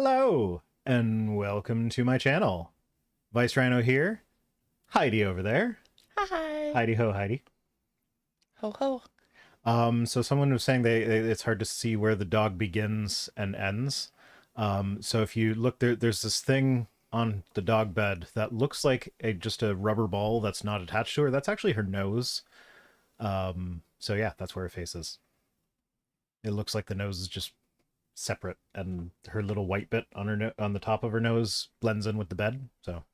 Hello, and welcome to my channel. Vice Rhino here. Heidi over there. Hi. Heidi ho, Heidi. Ho ho. So someone was saying it's hard to see where the dog begins and ends. So if you look there's this thing on the dog bed that looks like just a rubber ball that's not attached to her. That's actually her nose. So yeah, that's where her face is. It looks like the nose is just separate, and her little white bit on her on the top of her nose blends in with the bed. So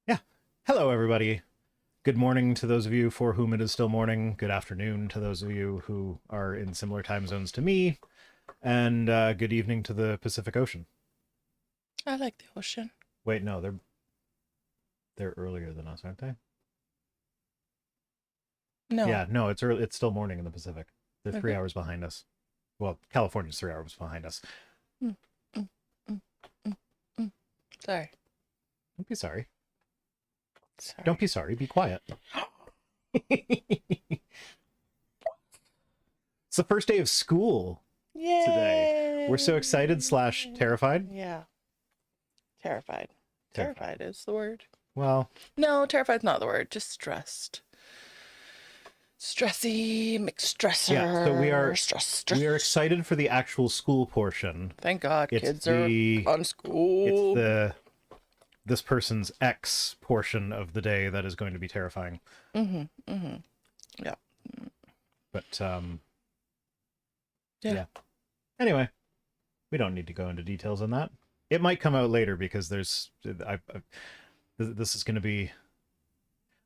yeah. Hello everybody. Good morning to those of you for whom it is still morning. Good afternoon to those of you who are in similar time zones to me, and good evening to the Pacific Ocean. I like the ocean. Wait, no, they're earlier than us, aren't they? No. Yeah, no, it's early. It's still morning in the Pacific. They're Okay. 3 hours behind us. Well, California's 3 hours behind us. Sorry. Don't be sorry. Sorry. Don't be sorry. Be quiet. It's the first day of school Yay. today. We're so excited / terrified. Yeah. Terrified. Terrified is the word. Well, No, terrified's not the word. Just stressed. Stressy, mixed stressor. yeah, so we are stress. excited for the actual school portion. Thank God It's kids are on school. It's this person's X portion of the day that is going to be terrifying. Yeah. But Yeah. Anyway, we don't need to go into details on that. It might come out later because this is going to be.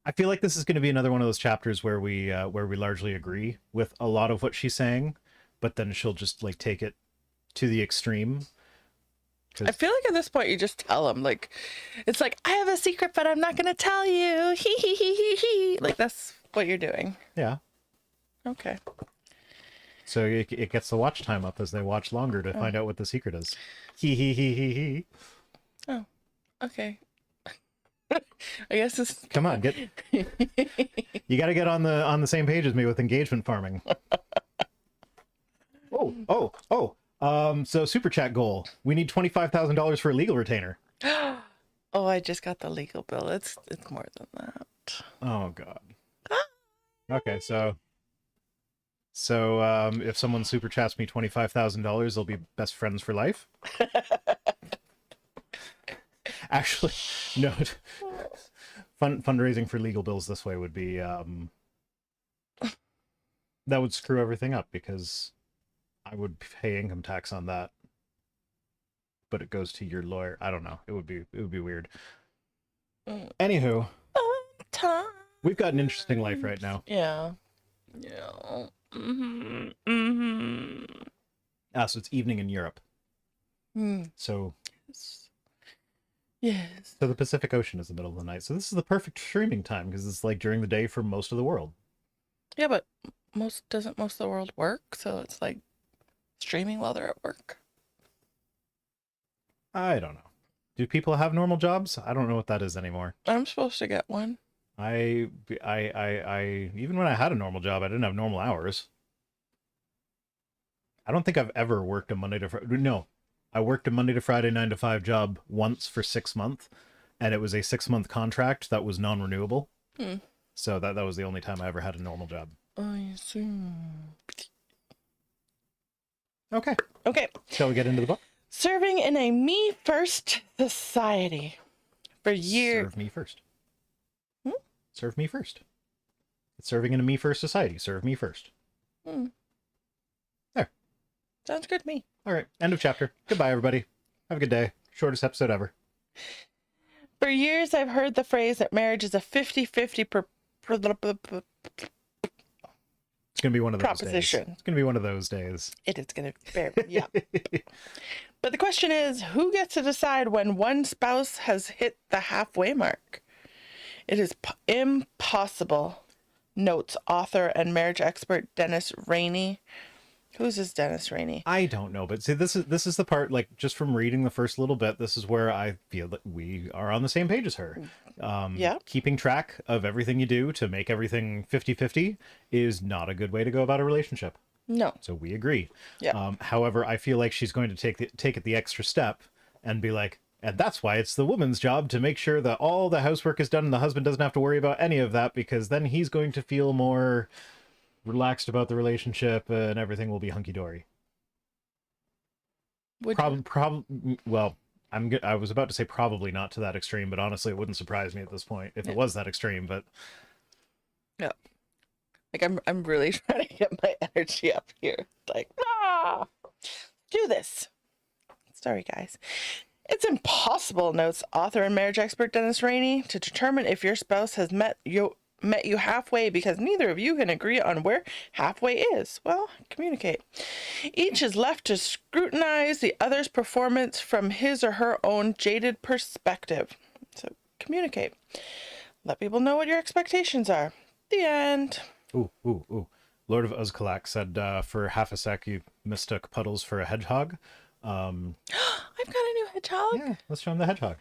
I feel like this is going to be another one of those chapters where we largely agree with a lot of what she's saying, but then she'll just like take it to the extreme. I feel like at this point you just tell them, like, it's like, I have a secret, but I'm not going to tell you. Hee hee hee hee hee. Like, that's what you're doing. Yeah. Okay. So it gets the watch time up as they watch longer to find out what the secret is. Hee hee hee hee hee. Oh, okay. I guess this. Come on, you got to get on the same page as me with engagement farming. So super chat goal. We need $25,000 for a legal retainer. Oh, I just got the legal bill. It's more than that. Oh God. Okay, so if someone super chats me $25,000, they'll be best friends for life. Actually, no. Fundraising for legal bills this way would be that would screw everything up because I would pay income tax on that, but it goes to your lawyer. I don't know. It would be weird. Anywho, we've got an interesting life right now. Yeah. Yeah. So it's evening in Europe. So. Yes. So the Pacific Ocean is the middle of the night. So this is the perfect streaming time because it's like during the day for most of the world. Yeah, but doesn't most of the world work? So it's like streaming while they're at work. I don't know. Do people have normal jobs? I don't know what that is anymore. I'm supposed to get one. I even when I had a normal job, I didn't have normal hours. I don't think I've ever worked a Monday to Friday. No, I worked a Monday to Friday 9 to 5 job once for 6 months, and it was a 6-month contract that was non-renewable. So that was the only time I ever had a normal job. I see. Okay. Okay. Shall we get into the book? Serving in a me-first society for years. Serve me first. Serve me first. It's serving in a me-first society. Serve me first. There. Sounds good to me. All right. End of chapter. Goodbye, everybody. Have a good day. Shortest episode ever. For years, I've heard the phrase that marriage is a 50-50 It's going to be one of those proposition. days. It's going to be one of those days. It is going to be, yeah. But the question is, who gets to decide when one spouse has hit the halfway mark? It is impossible, notes author and marriage expert Dennis Rainey. Who's this Dennis Rainey? I don't know, but see, this is the part, like, just from reading the first little bit, this is where I feel that we are on the same page as her. Yeah. Keeping track of everything you do to make everything 50-50 is not a good way to go about a relationship. No. So we agree. Yeah. However, I feel like she's going to take it the extra step and be like, and that's why it's the woman's job to make sure that all the housework is done and the husband doesn't have to worry about any of that, because then he's going to feel more relaxed about the relationship and everything will be hunky-dory. Well, I was about to say probably not to that extreme, but honestly, it wouldn't surprise me at this point if it was that extreme. But yeah, like I'm really trying to get my energy up here. Like, do this. Sorry, guys. It's impossible, notes author and marriage expert Dennis Rainey, to determine if your spouse has met you halfway, because neither of you can agree on where halfway is. Well, communicate. Each is left to scrutinize the other's performance from his or her own jaded perspective. So communicate. Let people know what your expectations are. The end. Ooh. Lord of Uzkalak said, for half a sec you mistook Puddles for a hedgehog. I've got a new hedgehog. Yeah, let's show him the hedgehog.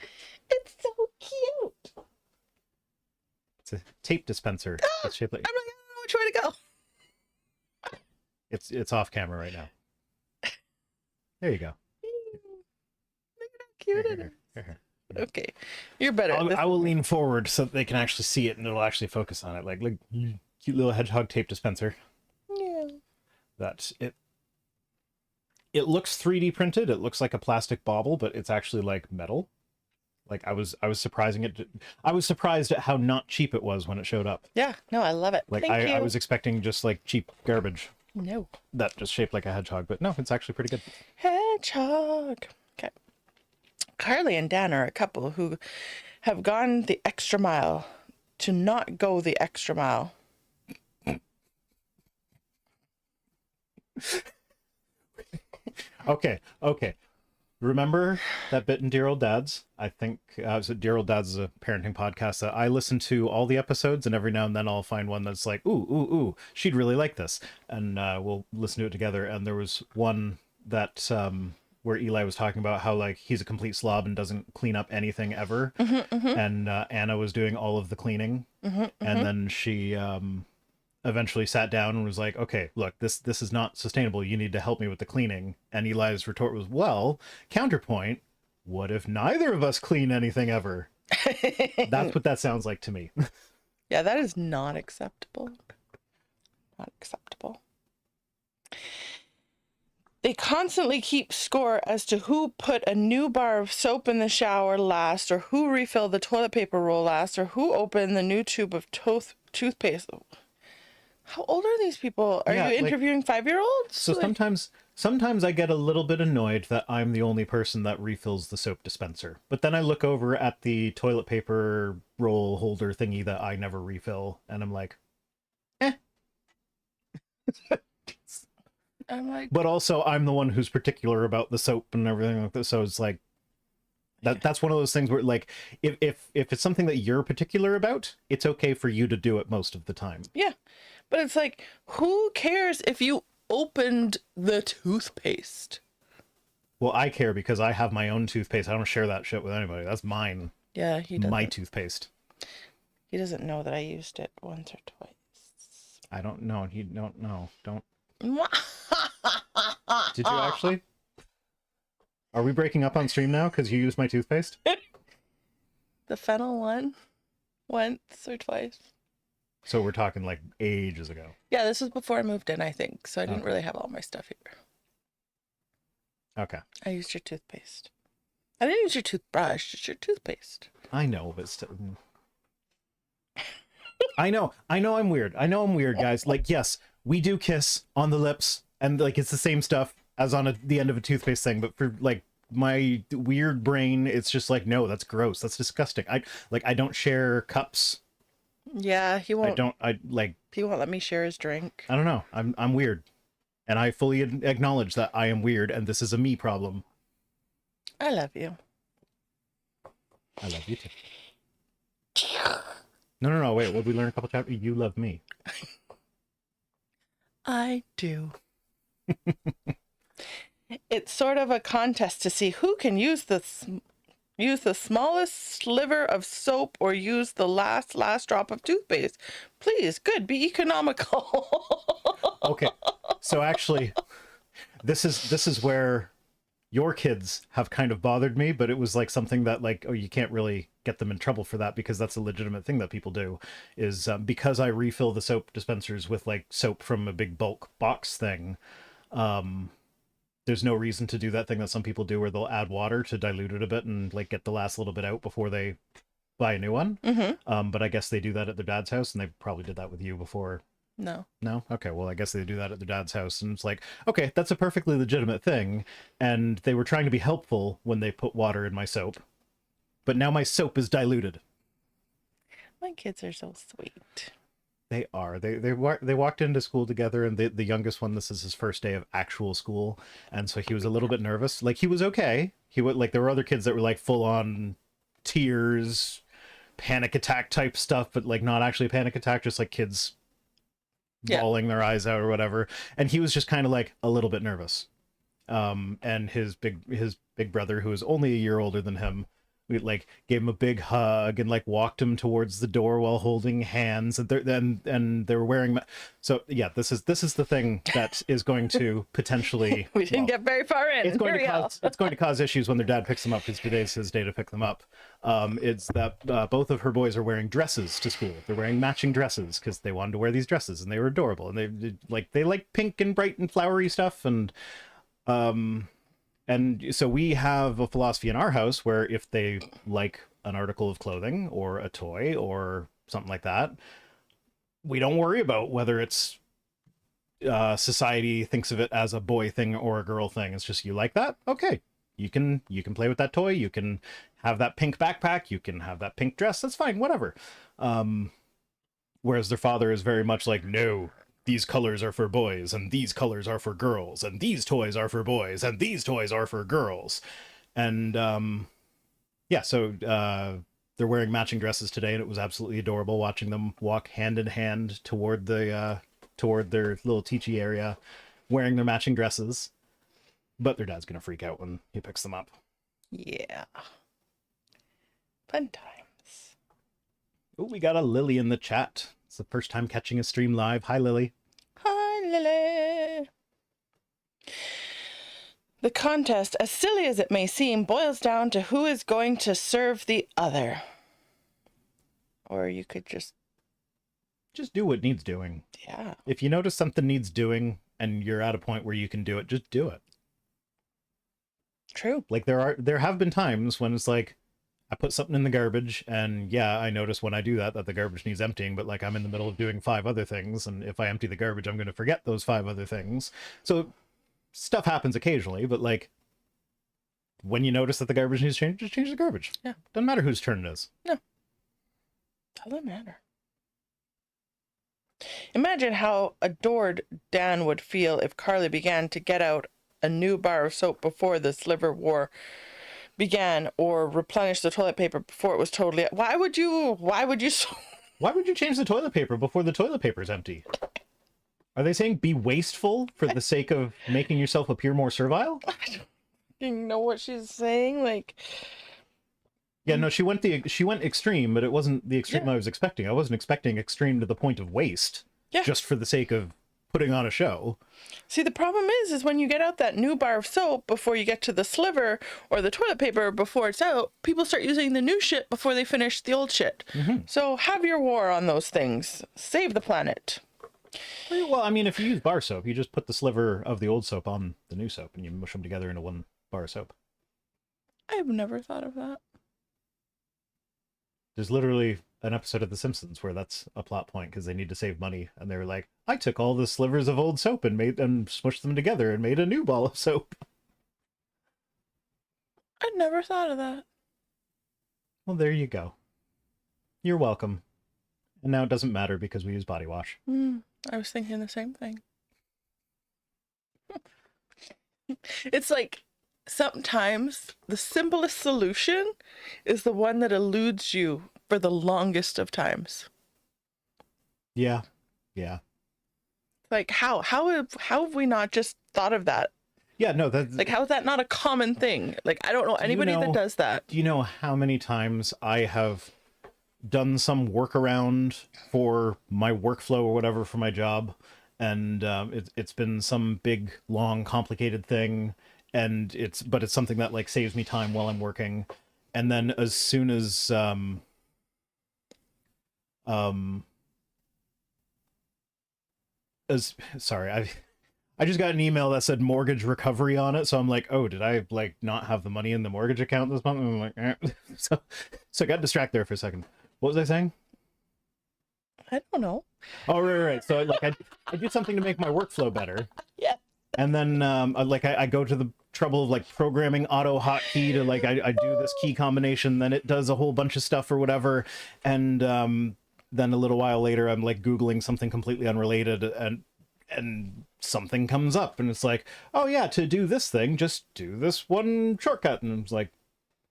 It's so cute. It's a tape dispenser. It's shaped like... I don't know which way to go. It's off camera right now. There you go. Look at how cute it is. Here. Okay, you're better. I will lean forward so that they can actually see it and it'll actually focus on it. Like, look, cute little hedgehog tape dispenser. Yeah. That's it. It looks 3D printed. It looks like a plastic bauble, but it's actually like metal. Like I was surprised at how not cheap it was when it showed up. Yeah, no, I love it. Like Thank you. I was expecting just like cheap garbage. No. That just shaped like a hedgehog, but no, it's actually pretty good. Hedgehog. Okay. Carly and Dan are a couple who have gone the extra mile to not go the extra mile. Okay. Remember that bit in Dear Old Dads? I think Dear Old Dads is a parenting podcast that I listen to all the episodes, and every now and then I'll find one that's like, ooh, she'd really like this, and we'll listen to it together. And there was one that where Eli was talking about how like he's a complete slob and doesn't clean up anything ever, and Anna was doing all of the cleaning, and then she eventually sat down and was like, okay, look, this is not sustainable. You need to help me with the cleaning. And Eli's retort was, well, counterpoint, what if neither of us clean anything ever? That's what that sounds like to me. Yeah, that is not acceptable. Not acceptable. They constantly keep score as to who put a new bar of soap in the shower last, or who refilled the toilet paper roll last, or who opened the new tube of toothpaste. How old are these people? Are you interviewing 5-year-olds? So sometimes I get a little bit annoyed that I'm the only person that refills the soap dispenser. But then I look over at the toilet paper roll holder thingy that I never refill, and I'm like, But also I'm the one who's particular about the soap and everything like that. So it's like that's one of those things where like if it's something that you're particular about, it's okay for you to do it most of the time. Yeah. But it's like, who cares if you opened the toothpaste? Well, I care because I have my own toothpaste. I don't share that shit with anybody. That's mine. Yeah, he doesn't. My toothpaste. He doesn't know that I used it once or twice. I don't know. You don't know. Don't. Did you actually? Are we breaking up on stream now because you used my toothpaste? The fennel one? Once or twice. So we're talking like ages ago. Yeah, this was before I moved in, I think. So I didn't really have all my stuff here. Okay. I used your toothpaste. I didn't use your toothbrush, just your toothpaste. I know, but still. I know I'm weird. I know I'm weird, guys. Like, yes, we do kiss on the lips, and like it's the same stuff as on the end of a toothpaste thing, but for like my weird brain, it's just like, no, that's gross. That's disgusting. I don't share cups. Yeah, he won't. He won't let me share his drink. I don't know. I'm weird, and I fully acknowledge that I am weird, and this is a me problem. I love you. I love you too. No. Wait, what did we learn a couple chapters? You love me. I do. It's sort of a contest to see who can use the smallest sliver of soap or use the last drop of toothpaste. Please, good, be economical. Okay. So actually, this is where your kids have kind of bothered me, but it was like something that like, oh, you can't really get them in trouble for that because that's a legitimate thing that people do. Is because I refill the soap dispensers with like soap from a big bulk box thing. There's no reason to do that thing that some people do where they'll add water to dilute it a bit and like get the last little bit out before they buy a new one. But I guess they do that at their dad's house, and they probably did that with you before. No. No? Okay, well, I guess they do that at their dad's house, and it's like, okay, that's a perfectly legitimate thing, and they were trying to be helpful when they put water in my soap, but now my soap is diluted. My kids are so sweet. They are. They walked into school together, and the youngest one, this is his first day of actual school, and so he was a little bit nervous. Like, he was okay. He would, like, there were other kids that were like full on tears, panic attack type stuff, but like not actually a panic attack, just like kids bawling their eyes out or whatever. And he was just kind of like a little bit nervous. And his big brother, who is only a year older than him, we like gave him a big hug and like walked him towards the door while holding hands, and they were wearing so yeah, this is the thing that is going to potentially we didn't get very far in. It's going to cause issues when their dad picks them up, because today's his day to pick them up. It's that both of her boys are wearing dresses to school. They're wearing matching dresses because they wanted to wear these dresses and they were adorable, and they like pink and bright and flowery stuff. And so we have a philosophy in our house where if they like an article of clothing or a toy or something like that, we don't worry about whether it's society thinks of it as a boy thing or a girl thing. It's just, you like that? Okay. You can play with that toy. You can have that pink backpack. You can have that pink dress. That's fine. Whatever. Whereas their father is very much like, no, these colors are for boys, and these colors are for girls, and these toys are for boys, and these toys are for girls. And yeah, so they're wearing matching dresses today, and it was absolutely adorable watching them walk hand in hand toward their little teachy area, wearing their matching dresses. But their dad's gonna freak out when he picks them up. Yeah. Fun times. Oh, we got a Lily in the chat. It's the first time catching a stream live. Hi, Lily. Hi, Lily. The contest, as silly as it may seem, boils down to who is going to serve the other. Or you could just do what needs doing. Yeah. If you notice something needs doing and you're at a point where you can do it, just do it. True. Like there have been times when it's like, I put something in the garbage, and yeah, I notice when I do that the garbage needs emptying, but like I'm in the middle of doing 5 other things, and if I empty the garbage, I'm going to forget those 5 other things. So stuff happens occasionally, but like when you notice that the garbage needs change, just change the garbage. Yeah. Doesn't matter whose turn it is. No. Doesn't matter. Imagine how adored Dan would feel if Carly began to get out a new bar of soap before the sliver war began, or replenish the toilet paper before it was totally... Why would you change the toilet paper before the toilet paper is empty? Are they saying be wasteful for the sake of making yourself appear more servile? I don't know what she's saying. Like, yeah, no, she went extreme, but it wasn't the extreme I was expecting. I wasn't expecting extreme to the point of waste. Yeah. Just for the sake of putting on a show. See, the problem is when you get out that new bar of soap before you get to the sliver, or the toilet paper before it's out, people start using the new shit before they finish the old shit. Mm-hmm. So have your war on those things. Save the planet. Well, I mean, if you use bar soap, you just put the sliver of the old soap on the new soap, and you mush them together into one bar of soap. I've never thought of that. There's literally an episode of The Simpsons where that's a plot point, because they need to save money, and they were like, I took all the slivers of old soap and smushed them together and made a new ball of soap. I'd never thought of that. Well, there you go. You're welcome. And now it doesn't matter because we use body wash. I was thinking the same thing. It's like, sometimes the simplest solution is the one that eludes you for the longest of times. Yeah. Yeah. Like, how have we not just thought of that? Yeah, no, that's... Like, how is that not a common thing? Like, I don't know anybody that does that. Do you know how many times I have done some workaround for my workflow or whatever for my job, and it's been some big, long, complicated thing, and it's something that like saves me time while I'm working. And then as soon as um as sorry, I just got an email that said mortgage recovery on it, so I'm like, oh, did I like not have the money in the mortgage account this month? And I'm like, so I got distracted there for a second. What was I saying? I don't know. Oh, right. So like I do something to make my workflow better. Yeah. And then I go to the trouble of like programming auto hotkey to like I do this key combination, then it does a whole bunch of stuff or whatever, and then a little while later I'm like Googling something completely unrelated, and something comes up and it's like, oh yeah, to do this thing just do this one shortcut, and it's like,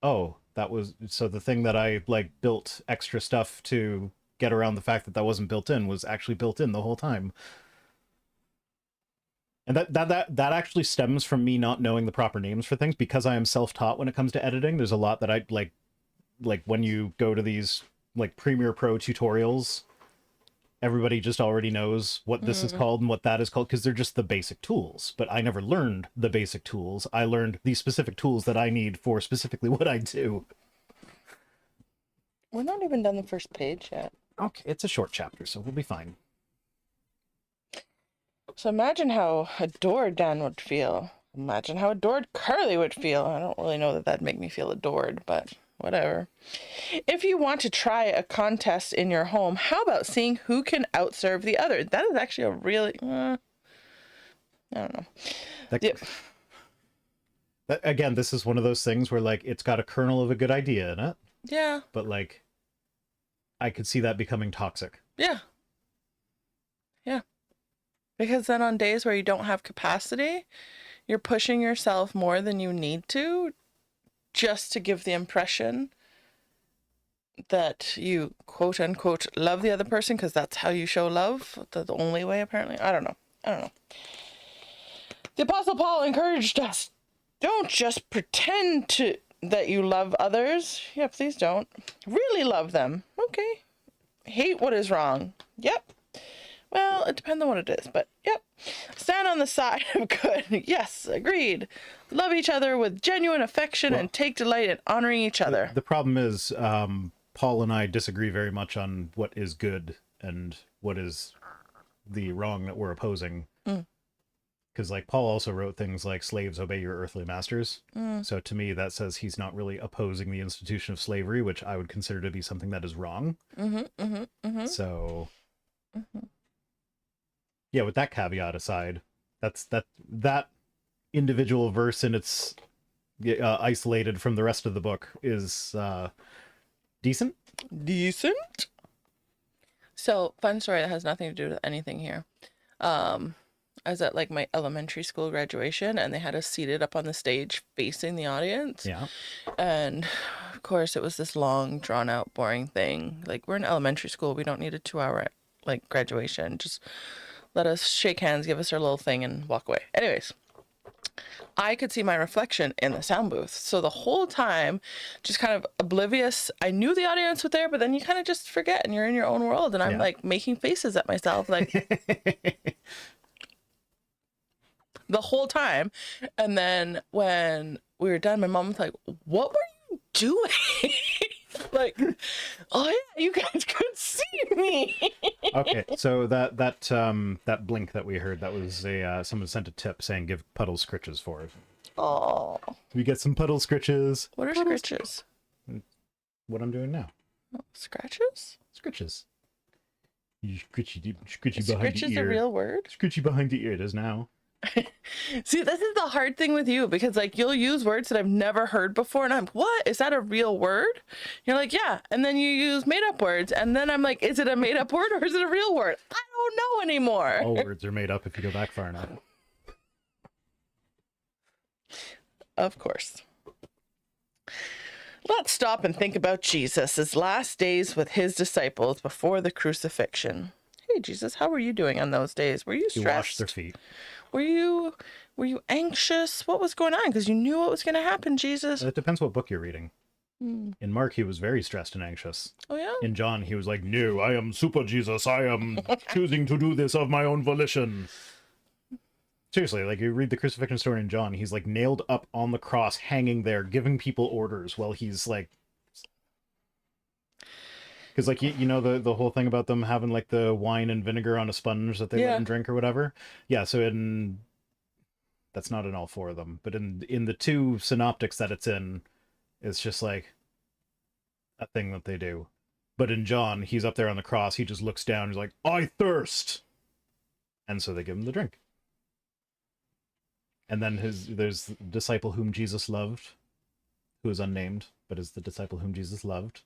oh, that was so the thing that I like built extra stuff to get around the fact that that wasn't built in was actually built in the whole time. And that actually stems from me not knowing the proper names for things, because I am self-taught when it comes to editing. There's a lot that I like when you go to these like Premiere Pro tutorials, everybody just already knows what this is called and what that is called, because they're just the basic tools. But I never learned the basic tools. I learned the specific tools that I need for specifically what I do. We're not even done the first page yet. Okay, it's a short chapter, so we'll be fine. So imagine how adored Dan would feel. Imagine how adored Carly would feel. I don't really know that that'd make me feel adored, but whatever. If you want to try a contest in your home, how about seeing who can outserve the other? That is actually a really... I don't know. Again, this is one of those things where like it's got a kernel of a good idea in it. Yeah. But like, I could see that becoming toxic. Yeah. Yeah. Because then on days where you don't have capacity, you're pushing yourself more than you need to, just to give the impression that you quote unquote love the other person, because that's how you show love. The only way, apparently. I don't know. The Apostle Paul encouraged us, don't just pretend that you love others. Yeah, please don't. Really love them. Okay. Hate what is wrong. Yep. Well, it depends on what it is, but yep. Stand on the side of good. Yes, agreed. Love each other with genuine affection and take delight in honoring each other. The problem is, Paul and I disagree very much on what is good and what is the wrong that we're opposing. Because like Paul also wrote things like slaves obey your earthly masters. So to me, that says he's not really opposing the institution of slavery, which I would consider to be something that is wrong. So... Yeah, with that caveat aside, that individual verse in its isolated from the rest of the book is decent. So, fun story that has nothing to do with anything here. I was at like my elementary school graduation, and they had us seated up on the stage facing the audience. Yeah. And of course, it was this long, drawn out, boring thing. Like, we're in elementary school. We don't need a 2-hour like graduation. Just let us shake hands, give us our little thing, and walk away. Anyways, I could see my reflection in the sound booth. So the whole time, just kind of oblivious. I knew the audience was there, but then you kind of just forget, and you're in your own world. And I'm like making faces at myself, like the whole time. And then when we were done, my mom was like, "What were you doing?" Like, oh yeah, you guys could see me. Okay, so that blink that we heard, that was someone sent a tip saying give Puddles scritches for it. Oh, We get some Puddle scritches. what are scritches? What I'm doing now. Oh, scratches? Scritches. You scritchy behind Scritch the is ear. a real word? Scritchy behind the ear. It is now. See, this is the hard thing with you, because like you'll use words that I've never heard before, and I'm, what? Is that a real word? You're like, yeah. And then you use made up words, and then I'm like, is it a made up word or is it a real word? I don't know anymore. All words are made up if you go back far enough. Of course. Let's stop and think about Jesus' last days with his disciples before the crucifixion. Hey, Jesus, how were you doing on those days? Were you stressed? You washed their feet. Were you anxious? What was going on? Because you knew what was going to happen, Jesus. It depends what book you're reading. Hmm. In Mark, he was very stressed and anxious. Oh, yeah? In John, he was like, no, I am super Jesus. I am choosing to do this of my own volition. Seriously, like you read the crucifixion story in John, he's like nailed up on the cross, hanging there, giving people orders while he's like, because like you know the whole thing about them having like the wine and vinegar on a sponge that they let Yeah. him drink or whatever. Yeah, so in that's not in all four of them, but in the two synoptics that it's in, it's just like a thing that they do. But in John, he's up there on the cross, he just looks down, he's like, I thirst, and so they give him the drink. And then there's the disciple whom Jesus loved, who is unnamed, but is the disciple whom Jesus loved.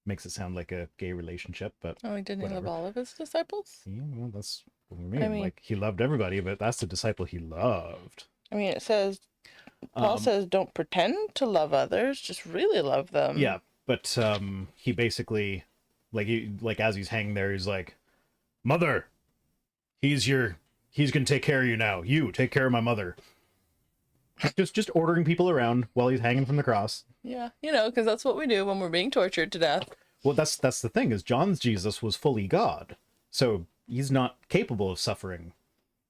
Makes it sound like a gay relationship, but Oh, he didn't whatever. love all of his disciples? Yeah, well, that's what we mean. I mean- Like, he loved everybody, but that's the disciple he loved. I mean, it says, Paul says, don't pretend to love others, just really love them. Yeah, but he basically, like as he's hanging there, he's like, Mother, he's gonna take care of you now. You take care of my mother. Just ordering people around while he's hanging from the cross. Yeah, you know, because that's what we do when we're being tortured to death. Well, that's the thing, is John's Jesus was fully God, so he's not capable of suffering.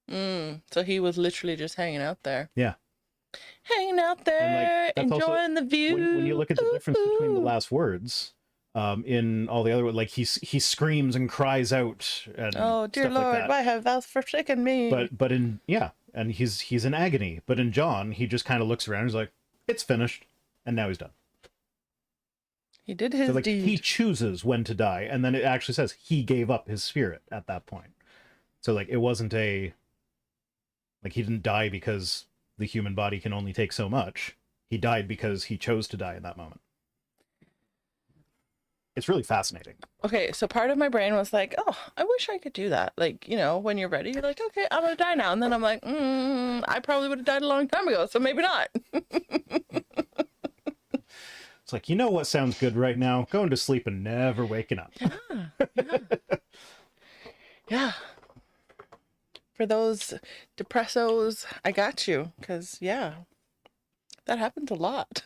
So he was literally just hanging out there. Yeah. Hanging out there, that's also- enjoying the view. When you look at the difference between the last words, in all the other, like he screams and cries out and Oh, dear stuff like Lord, that. why have thou forsaken me? But in and he's in agony. But in John, he just kind of looks around. He's like, it's finished, and now he's done. he did his So like deed. he chooses when to die, and then it actually says he gave up his spirit at that point. So like it wasn't he didn't die because the human body can only take so much. He died because he chose to die in that moment. It's really fascinating. Okay, so part of my brain was like, oh, I wish I could do that. Like, you know, when you're ready, you're like, okay, I'm gonna die now. And then I'm like, I probably would have died a long time ago, so maybe not. It's like, you know what sounds good right now? Going to sleep and never waking up. Yeah. For those depressos, I got you. Because, yeah, that happens a lot.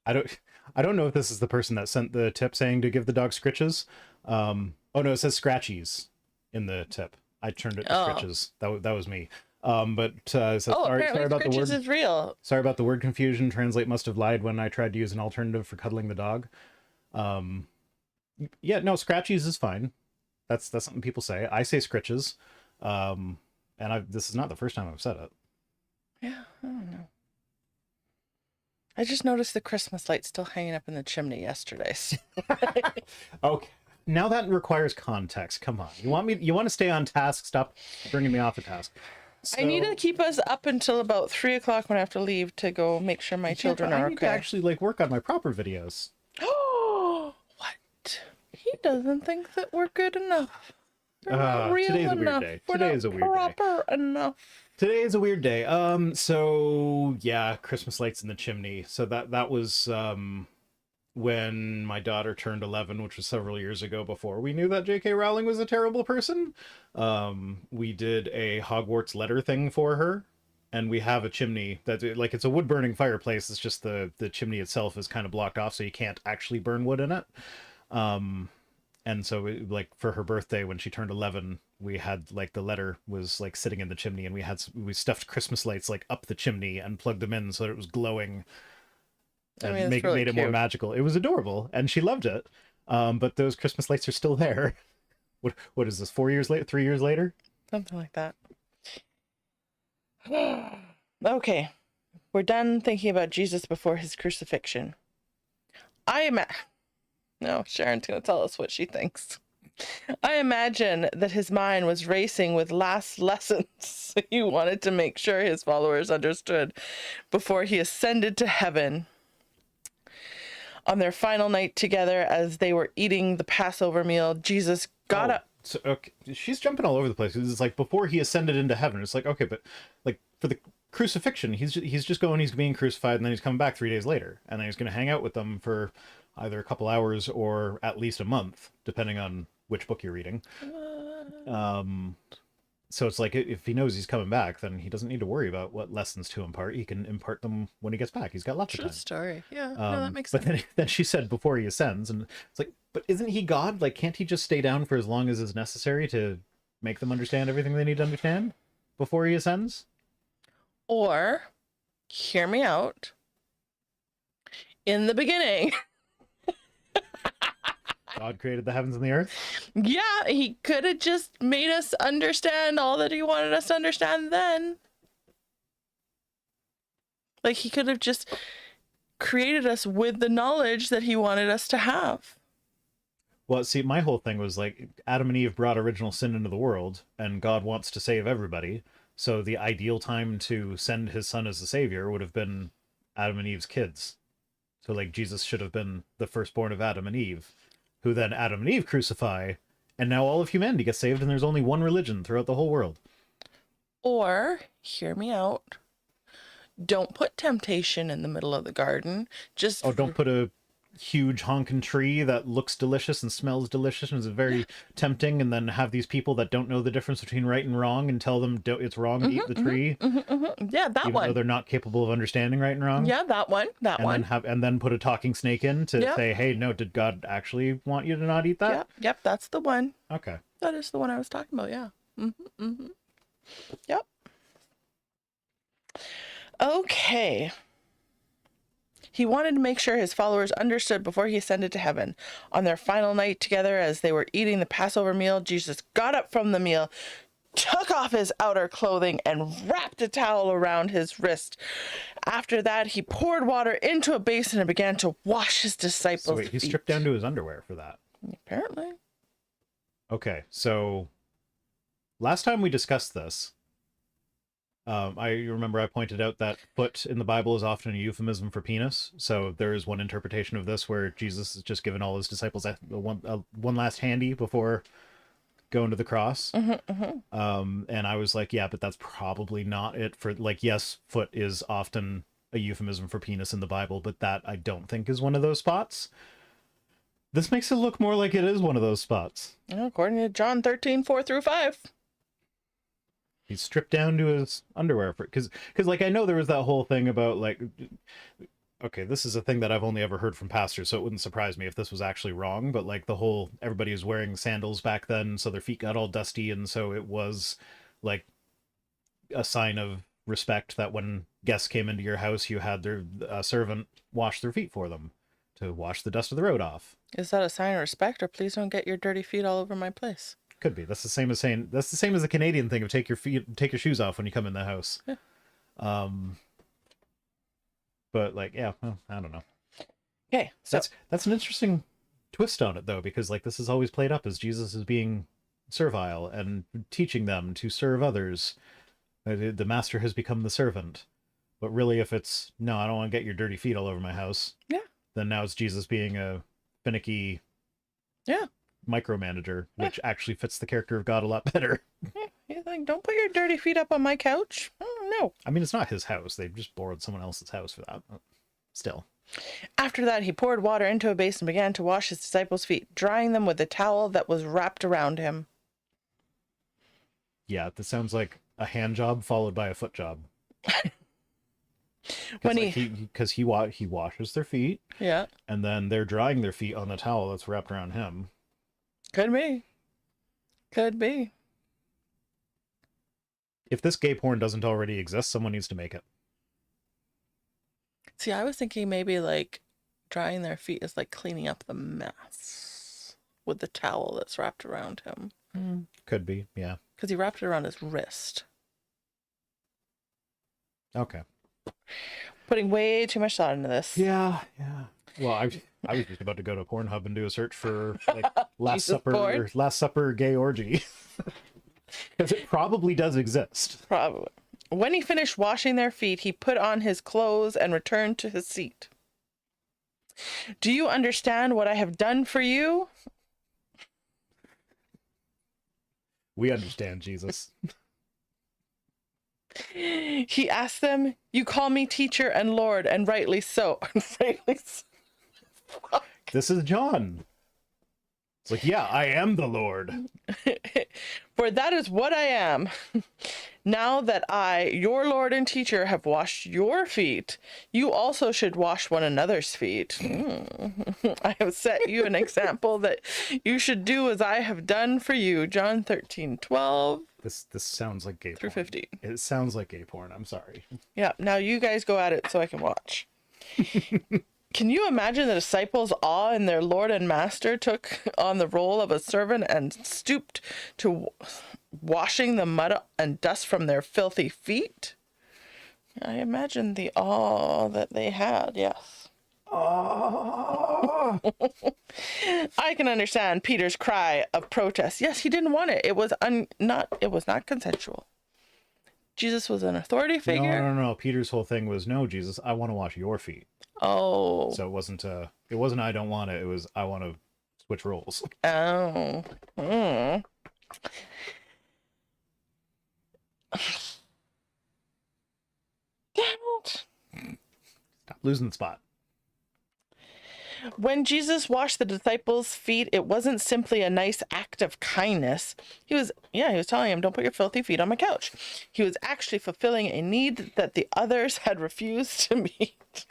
I don't know if this is the person that sent the tip saying to give the dog scritches. Oh no, it says scratchies in the tip. I turned it to scritches. That was me. But so sorry about the word. Is real. Sorry about the word confusion. Translate must have lied when I tried to use an alternative for cuddling the dog. Yeah, no, scratchies is fine. That's something people say. I say scritches. And this is not the first time I've said it. Yeah, I don't know. I just noticed the Christmas light still hanging up in the chimney yesterday. Okay. Now that requires context. Come on. You want to stay on task? Stop bringing me off the task. So, I need to keep us up until about 3 o'clock when I have to leave to go make sure my children I are need to okay. actually like work on my proper videos. Oh, what? He doesn't think that we're good enough. We're not real today's a weird enough. day. We're Today not is a weird day. proper enough. Today is a weird day. So yeah, Christmas lights in the chimney. So that was when my daughter turned 11, which was several years ago before we knew that J.K. Rowling was a terrible person. We did a Hogwarts letter thing for her, and we have a chimney that like it's a wood burning fireplace. It's just the chimney itself is kind of blocked off, so you can't actually burn wood in it. And so like for her birthday when she turned 11, we had like the letter was like sitting in the chimney, and we stuffed Christmas lights like up the chimney and plugged them in so that it was glowing. And it's made really it more cute. magical. It was adorable, and she loved it. But those Christmas lights are still there. What is this? 4 years later? 3 years later? Something like that. Okay. We're done thinking about Jesus before his crucifixion. No, Sharon's going to tell us what she thinks. I imagine that his mind was racing with last lessons he wanted to make sure his followers understood before he ascended to heaven. On their final night together, as they were eating the Passover meal, Jesus got up. So, okay, she's jumping all over the place. It's like before he ascended into heaven. It's like, okay, but like for the crucifixion, he's just going, he's being crucified, and then he's coming back 3 days later, and then he's going to hang out with them for either a couple hours or at least a month, depending on which book you're reading. So it's like if he knows he's coming back, then he doesn't need to worry about what lessons to impart. He can impart them when he gets back. He's got lots of True time. story. Yeah, no, that makes But sense. then she said before he ascends, and it's like, but isn't he God? Like, can't he just stay down for as long as is necessary to make them understand everything they need to understand before he ascends? Or, hear me out. In the beginning, God created the heavens and the earth. yeah, he could have just made us understand all that he wanted us to understand then. Like, he could have just created us with the knowledge that he wanted us to have. Well, see, my whole thing was like Adam and Eve brought original sin into the world, and God wants to save everybody. So the ideal time to send his son as the savior would have been Adam and Eve's kids. So like Jesus should have been the firstborn of Adam and Eve, who then Adam and Eve crucify, and now all of humanity gets saved, and there's only one religion throughout the whole world. Or, hear me out, don't put temptation in the middle of the garden. Just Oh, don't put a huge honking tree that looks delicious and smells delicious and is very tempting, and then have these people that don't know the difference between right and wrong and tell them it's wrong to eat the tree, yeah, that even one. though they're not capable of understanding right and wrong. Yeah, that one. That and one. then put a talking snake in to Yep. say, hey, no, did God actually want you to not eat that? Yep, that's the one. Okay. That is the one I was talking about, yeah. Yep. Okay. He wanted to make sure his followers understood before he ascended to heaven. On their final night together, as they were eating the Passover meal, Jesus got up from the meal, took off his outer clothing, and wrapped a towel around his wrist. After that, he poured water into a basin and began to wash his disciples' So wait, he feet. stripped down to his underwear for that. Apparently. Okay, so last time we discussed this, I remember I pointed out that foot in the Bible is often a euphemism for penis. So there is one interpretation of this where Jesus has just given all his disciples one last handy before going to the cross. And I was like, yeah, but that's probably not it. For like, yes, foot is often a euphemism for penis in the Bible, but that I don't think is one of those spots. This makes it look more like it is one of those spots. According to John 13:4-5. He's stripped down to his underwear for because like I know there was that whole thing about like, okay, this is a thing that I've only ever heard from pastors, so it wouldn't surprise me if this was actually wrong, but like the whole everybody was wearing sandals back then, so their feet got all dusty, and so it was like a sign of respect that when guests came into your house, you had their servant wash their feet for them to wash the dust of the road off. Is that a sign of respect, or please don't get your dirty feet all over my place? Could be. That's the same as saying that's the same as the Canadian thing of take your shoes off when you come in the house. Yeah. But like, yeah, well, I don't know. Okay, so That's an interesting twist on it though, because like this is always played up as Jesus is being servile and teaching them to serve others. The master has become the servant. But really, if it's no, I don't want to get your dirty feet all over my house. Yeah. Then now it's Jesus being a finicky. Yeah. Micromanager, which actually fits the character of God a lot better. He's like, don't put your dirty feet up on my couch. Oh, no. I mean, it's not his house. They just borrowed someone else's house for that. Still. After that, he poured water into a basin and began to wash his disciples' feet, drying them with the towel that was wrapped around him. Yeah, this sounds like a hand job followed by a foot job. When like he washes their feet, yeah, and then they're drying their feet on the towel that's wrapped around him. Could be. If this gay porn doesn't already exist, someone needs to make it. See, I was thinking maybe like drying their feet is like cleaning up the mess with the towel that's wrapped around him. Could be, yeah. Because he wrapped it around his wrist. Okay. Putting way too much thought into this. Yeah. Well, I was just about to go to Pornhub and do a search for like Last Supper gay orgy. Because it probably does exist. Probably. When he finished washing their feet, he put on his clothes and returned to his seat. Do you understand what I have done for you? We understand, Jesus. He asked them, you call me teacher and Lord, and rightly so. This is John. It's like, yeah, I am the Lord. For that is what I am. Now that I, your Lord and teacher, have washed your feet, you also should wash one another's feet. I have set you an example that you should do as I have done for you. John 13:12 This sounds like gay through porn. 15. It sounds like gay porn. I'm sorry. Yeah, now you guys go at it so I can watch. Can you imagine the disciples' awe in their Lord and Master took on the role of a servant and stooped to washing the mud and dust from their filthy feet? I imagine the awe that they had, yes. Oh. I can understand Peter's cry of protest. Yes, he didn't want it. It was not consensual. Jesus was an authority figure. No. Peter's whole thing was, no, Jesus, I want to wash your feet. Oh. So it wasn't I don't want it. It was, I want to switch roles. Oh. Mm. Donald. Stop losing the spot. When Jesus washed the disciples' feet, it wasn't simply a nice act of kindness. He was telling him, don't put your filthy feet on my couch. He was actually fulfilling a need that the others had refused to meet.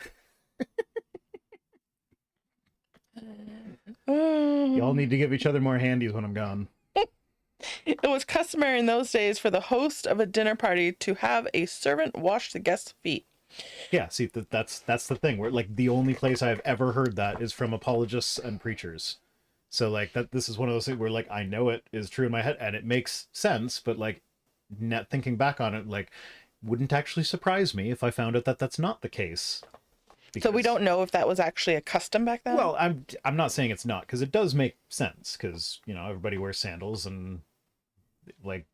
Y'all need to give each other more handies when I'm gone. It was customary in those days for the host of a dinner party to have a servant wash the guests' feet. Yeah, see, that's the thing. Where like the only place I've ever heard that is from apologists and preachers. So like this is one of those things where like I know it is true in my head and it makes sense, but like net thinking back on it, like wouldn't actually surprise me if I found out that that's not the case. So we don't know if that was actually a custom back then? Well, I'm not saying it's not, because it does make sense, because, you know, everybody wears sandals and, like,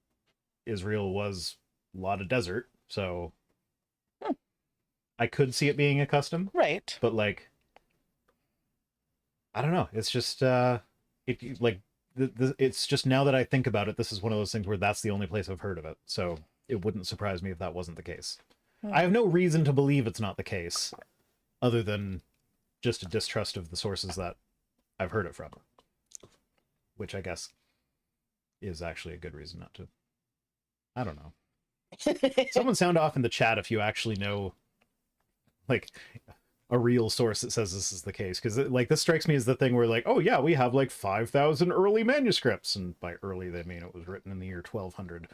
Israel was a lot of desert, so I could see it being a custom. Right. But, like, I don't know. It's just, it's just now that I think about it, this is one of those things where that's the only place I've heard of it, so it wouldn't surprise me if that wasn't the case. I have no reason to believe it's not the case, other than just a distrust of the sources that I've heard it from. Which I guess is actually a good reason not to. I don't know. Someone sound off in the chat if you actually know, like, a real source that says this is the case. Because, like, this strikes me as the thing where, like, oh yeah, we have, like, 5,000 early manuscripts. And by early, they mean it was written in the year 1200.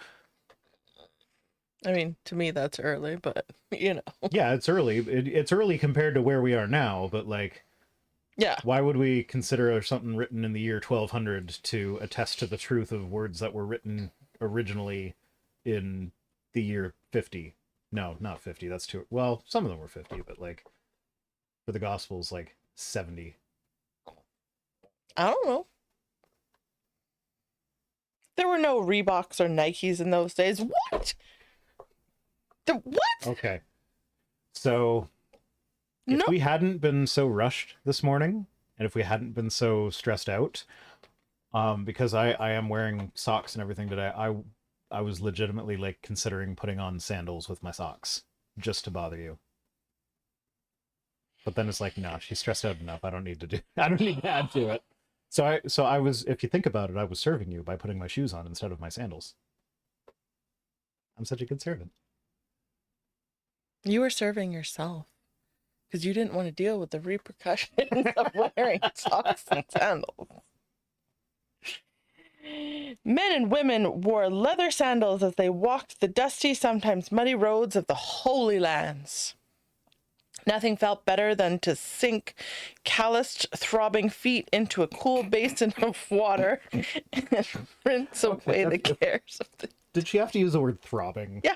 I mean, to me, that's early, but, you know. Yeah, it's early. It's early compared to where we are now, but, like, yeah, why would we consider something written in the year 1200 to attest to the truth of words that were written originally in the year 50? No, not 50. That's too... Well, some of them were 50, but, like, for the Gospels, like, 70. I don't know. There were no Reeboks or Nikes in those days. What? What? Okay. So, if we hadn't been so rushed this morning, and if we hadn't been so stressed out, because I am wearing socks and everything today, I was legitimately, like, considering putting on sandals with my socks, just to bother you. But then it's like, no, she's stressed out enough. I don't need to add to it. So I was, if you think about it, I was serving you by putting my shoes on instead of my sandals. I'm such a good servant. You were serving yourself because you didn't want to deal with the repercussions of wearing socks and sandals. Men and women wore leather sandals as they walked the dusty, sometimes muddy roads of the Holy Lands. Nothing felt better than to sink calloused, throbbing feet into a cool basin of water and rinse away the cares of the... Did she have to use the word throbbing? Yeah.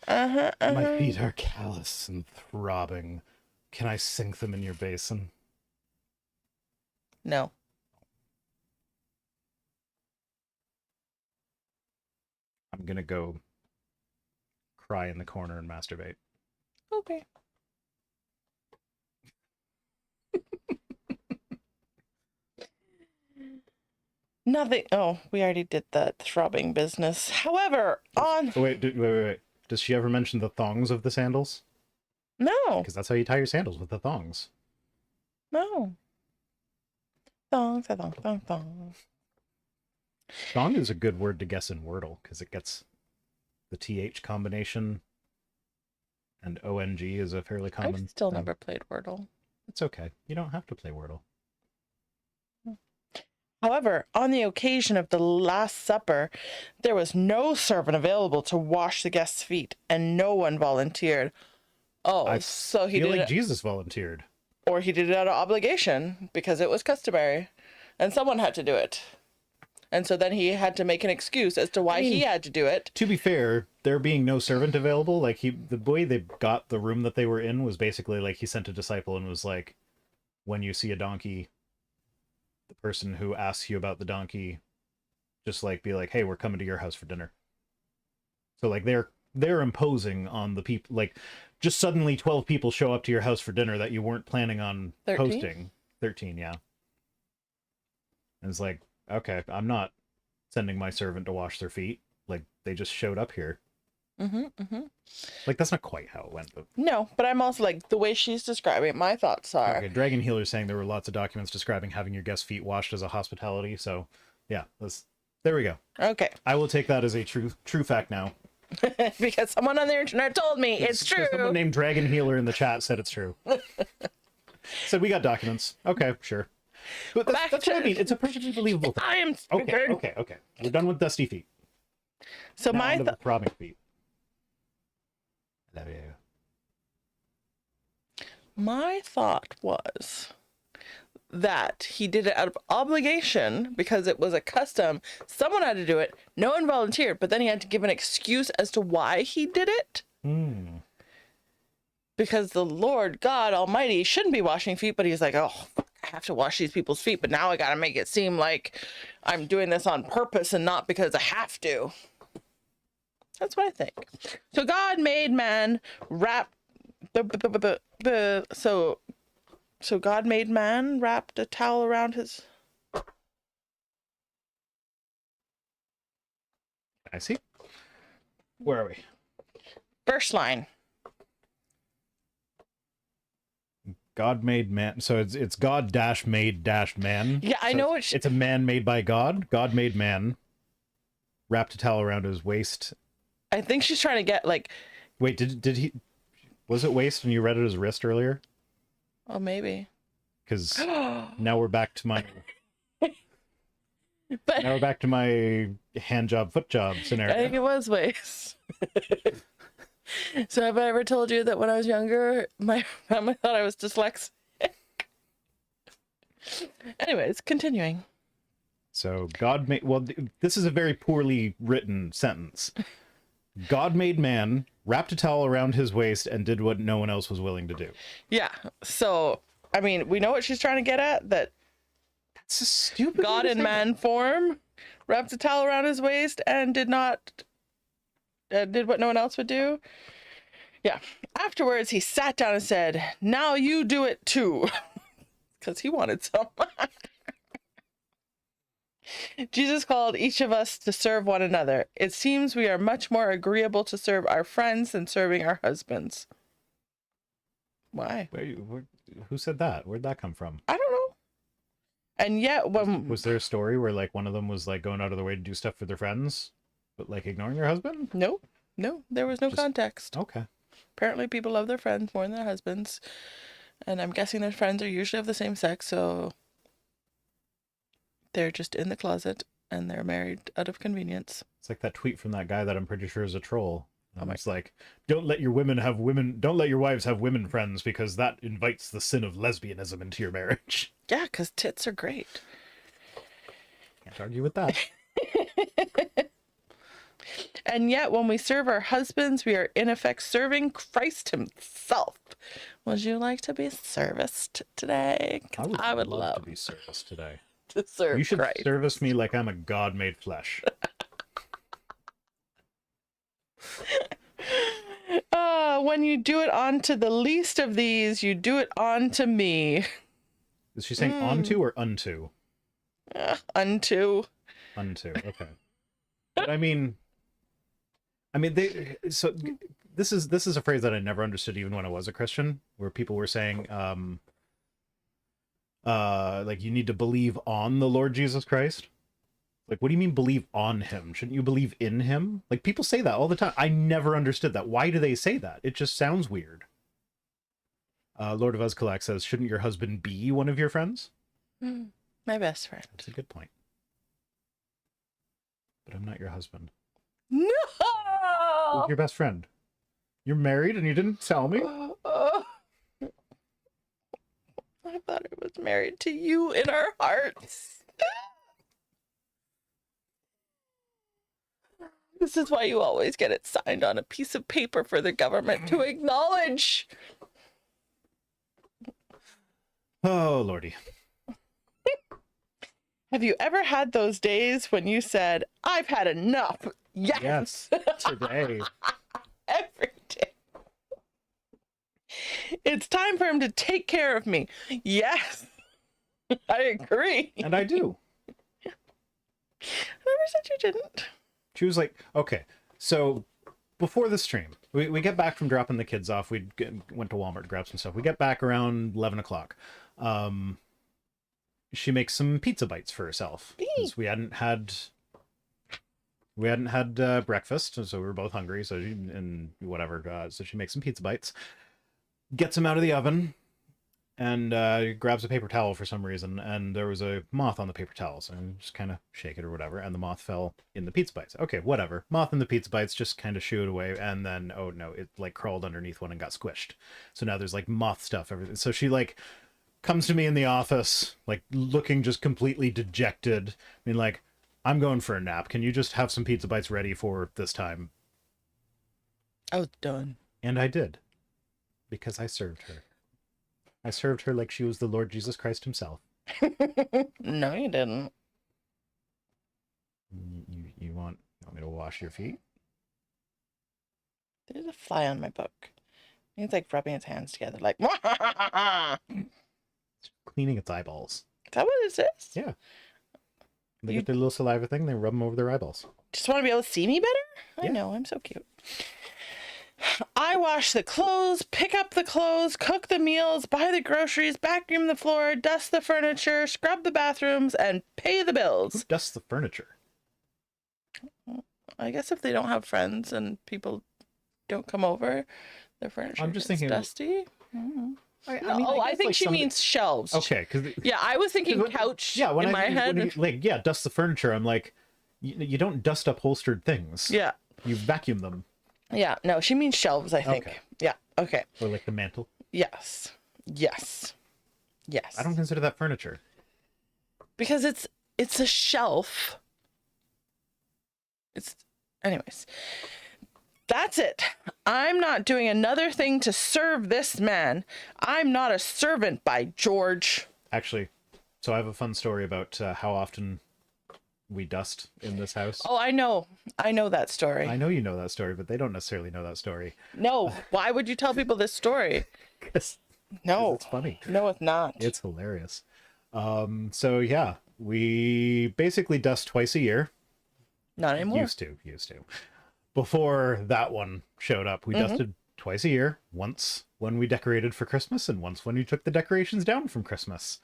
My feet are callous and throbbing. Can I sink them in your basin? No. I'm gonna go cry in the corner and masturbate. Okay. Nothing. Oh, we already did that throbbing business. However, on... Oh, wait. Does she ever mention the thongs of the sandals? No. Because that's how you tie your sandals, with the thongs. No. Thong, thong, thong, thong. Thong is a good word to guess in Wordle because it gets the TH combination, and ONG is a fairly I've common still thing. never played Wordle. It's okay. You don't have to play Wordle. However, on the occasion of the Last Supper, there was no servant available to wash the guests' feet, and no one volunteered. Oh, I so he feel did like it, Jesus volunteered. or he did it out of obligation because it was customary, and someone had to do it. And so then he had to make an excuse as to why he had to do it. To be fair, there being no servant available, like the way they got the room that they were in was basically like he sent a disciple and was like, when you see a donkey, the person who asks you about the donkey, just like be like, hey, we're coming to your house for dinner. So like they're imposing on the people, like just suddenly 12 people show up to your house for dinner that you weren't planning on 13? hosting. 13, yeah. And it's like, okay, I'm not sending my servant to wash their feet. Like they just showed up here. Like that's not quite how it went. But... No, but I'm also like, the way she's describing it, my thoughts are... Okay, Dragon Healer saying there were lots of documents describing having your guest feet washed as a hospitality. So yeah, there we go. Okay. I will take that as a true fact now. Because someone on the internet told me it's true. Someone named Dragon Healer in the chat said it's true. Said we got documents. Okay, sure. But that's what I mean. It's a perfectly believable thing. I am speaking. Okay. We're done with dusty feet. So Now onto the throbbing feet. Love you. My thought was that he did it out of obligation because it was a custom. Someone had to do it. No one volunteered, but then he had to give an excuse as to why he did it. Because the Lord God Almighty shouldn't be washing feet, but he's like, oh, I have to wash these people's feet, but now I got to make it seem like I'm doing this on purpose and not because I have to. That's what I think. So God made man wrap so God made man wrapped a towel around his... I see. Where are we? First line. God made man. So it's God dash made dash man. Yeah, I so know it's a man made by God. God made man. Wrapped a towel around his waist. I think she's trying to get like... Wait, did he... Was it waist and you read it as wrist earlier? Oh, maybe. Because now we're back to my... But now we're back to my hand job, foot job scenario. I think it was waist. So have I ever told you that when I was younger, my family thought I was dyslexic? Anyways, continuing. So God made... Well, this is a very poorly written sentence. God made man, wrapped a towel around his waist, and did what no one else was willing to do. Yeah. So, I mean, we know what she's trying to get at, that That's a stupid God in man form wrapped a towel around his waist and did what no one else would do. Yeah. Afterwards, he sat down and said, now you do it too. Because he wanted some. Jesus called each of us to serve one another. It seems we are much more agreeable to serve our friends than serving our husbands. Why? Who said that? Where'd that come from? I don't know. And yet, when... Was there a story where, like, one of them was, like, going out of their way to do stuff for their friends, but, like, ignoring their husband? No, there was no context. Okay. Apparently, people love their friends more than their husbands. And I'm guessing their friends are usually of the same sex, so... They're just in the closet, and they're married out of convenience. It's like that tweet from that guy that I'm pretty sure is a troll. Oh It's like, don't let your wives have women friends because that invites the sin of lesbianism into your marriage. Yeah, because tits are great. Can't argue with that. And yet, when we serve our husbands, we are in effect serving Christ himself. Would you like to be serviced today? I would love to be serviced today. To serve You should Christ. service me like I'm a God made flesh. When you do it onto the least of these, you do it onto me. Is she saying onto or unto? Unto. Unto, okay. But I mean, this is a phrase that I never understood even when I was a Christian, where people were saying, like you need to believe on the Lord Jesus Christ. Like, what do you mean believe on him? Shouldn't you believe in him? Like, people say that all the time. I never understood that. Why do they say that? It just sounds weird. Lord of Uzkalak says, shouldn't your husband be one of your friends? My best friend. That's a good point. But I'm not your husband. No! Who's your best friend? You're married and you didn't tell me? I thought I was married to you in our hearts. This is why you always get it signed on a piece of paper for the government to acknowledge. Oh, Lordy. Have you ever had those days when you said, I've had enough? Yes. Today. Every day. It's time for him to take care of me. Yes. I agree. And I do. I never said you didn't. She was like, okay, so before the stream, we get back from dropping the kids off. Went to Walmart to grab some stuff. We get back around 11 o'clock. She makes some pizza bites for herself. Because we hadn't had breakfast, so we were both hungry. So so she makes some pizza bites, gets them out of the oven, and grabs a paper towel for some reason. And there was a moth on the paper towel, so I just kind of shake it or whatever, and the moth fell in the pizza bites. Okay, whatever. Moth in the pizza bites, just kind of shoo it away, and then oh no, it like crawled underneath one and got squished. So now there's like moth stuff everything. So she like comes to me in the office, like looking just completely dejected. I mean, like, I'm going for a nap. Can you just have some pizza bites ready for this time? I was done. And I did. Because I served her. I served her like she was the Lord Jesus Christ himself. No, you didn't. You want me to wash your feet? There's a fly on my book. It's like rubbing its hands together, like, Cleaning its eyeballs. Is that what it is? Yeah. They get their little saliva thing, they rub them over their eyeballs. Just want to be able to see me better? Yeah. I know, I'm so cute. I wash the clothes, pick up the clothes, cook the meals, buy the groceries, vacuum the floor, dust the furniture, scrub the bathrooms, and pay the bills. Who dusts the furniture? I guess if they don't have friends and people don't come over, their furniture I'm just gets thinking dusty. Mm-hmm. I think like she means shelves. Okay, because Yeah, I was thinking couch in my head. Dust the furniture. I'm like, you don't dust upholstered things. Yeah. You vacuum them. Yeah, no, she means shelves, I think. Okay. Yeah, okay. Or like the mantle. Yes. Yes. Yes. I don't consider that furniture. Because it's a shelf. Anyways. That's it. I'm not doing another thing to serve this man. I'm not a servant, by George. Actually, so I have a fun story about how often we dust in this house. Oh, I know. I know that story. I know you know that story, but they don't necessarily know that story. No. Why would you tell people this story? Because No. it's funny. No, it's not. It's hilarious. So yeah, we basically dust twice a year. Not anymore. Used to. Before that one showed up, we dusted twice a year. Once when we decorated for Christmas, and once when we took the decorations down from Christmas.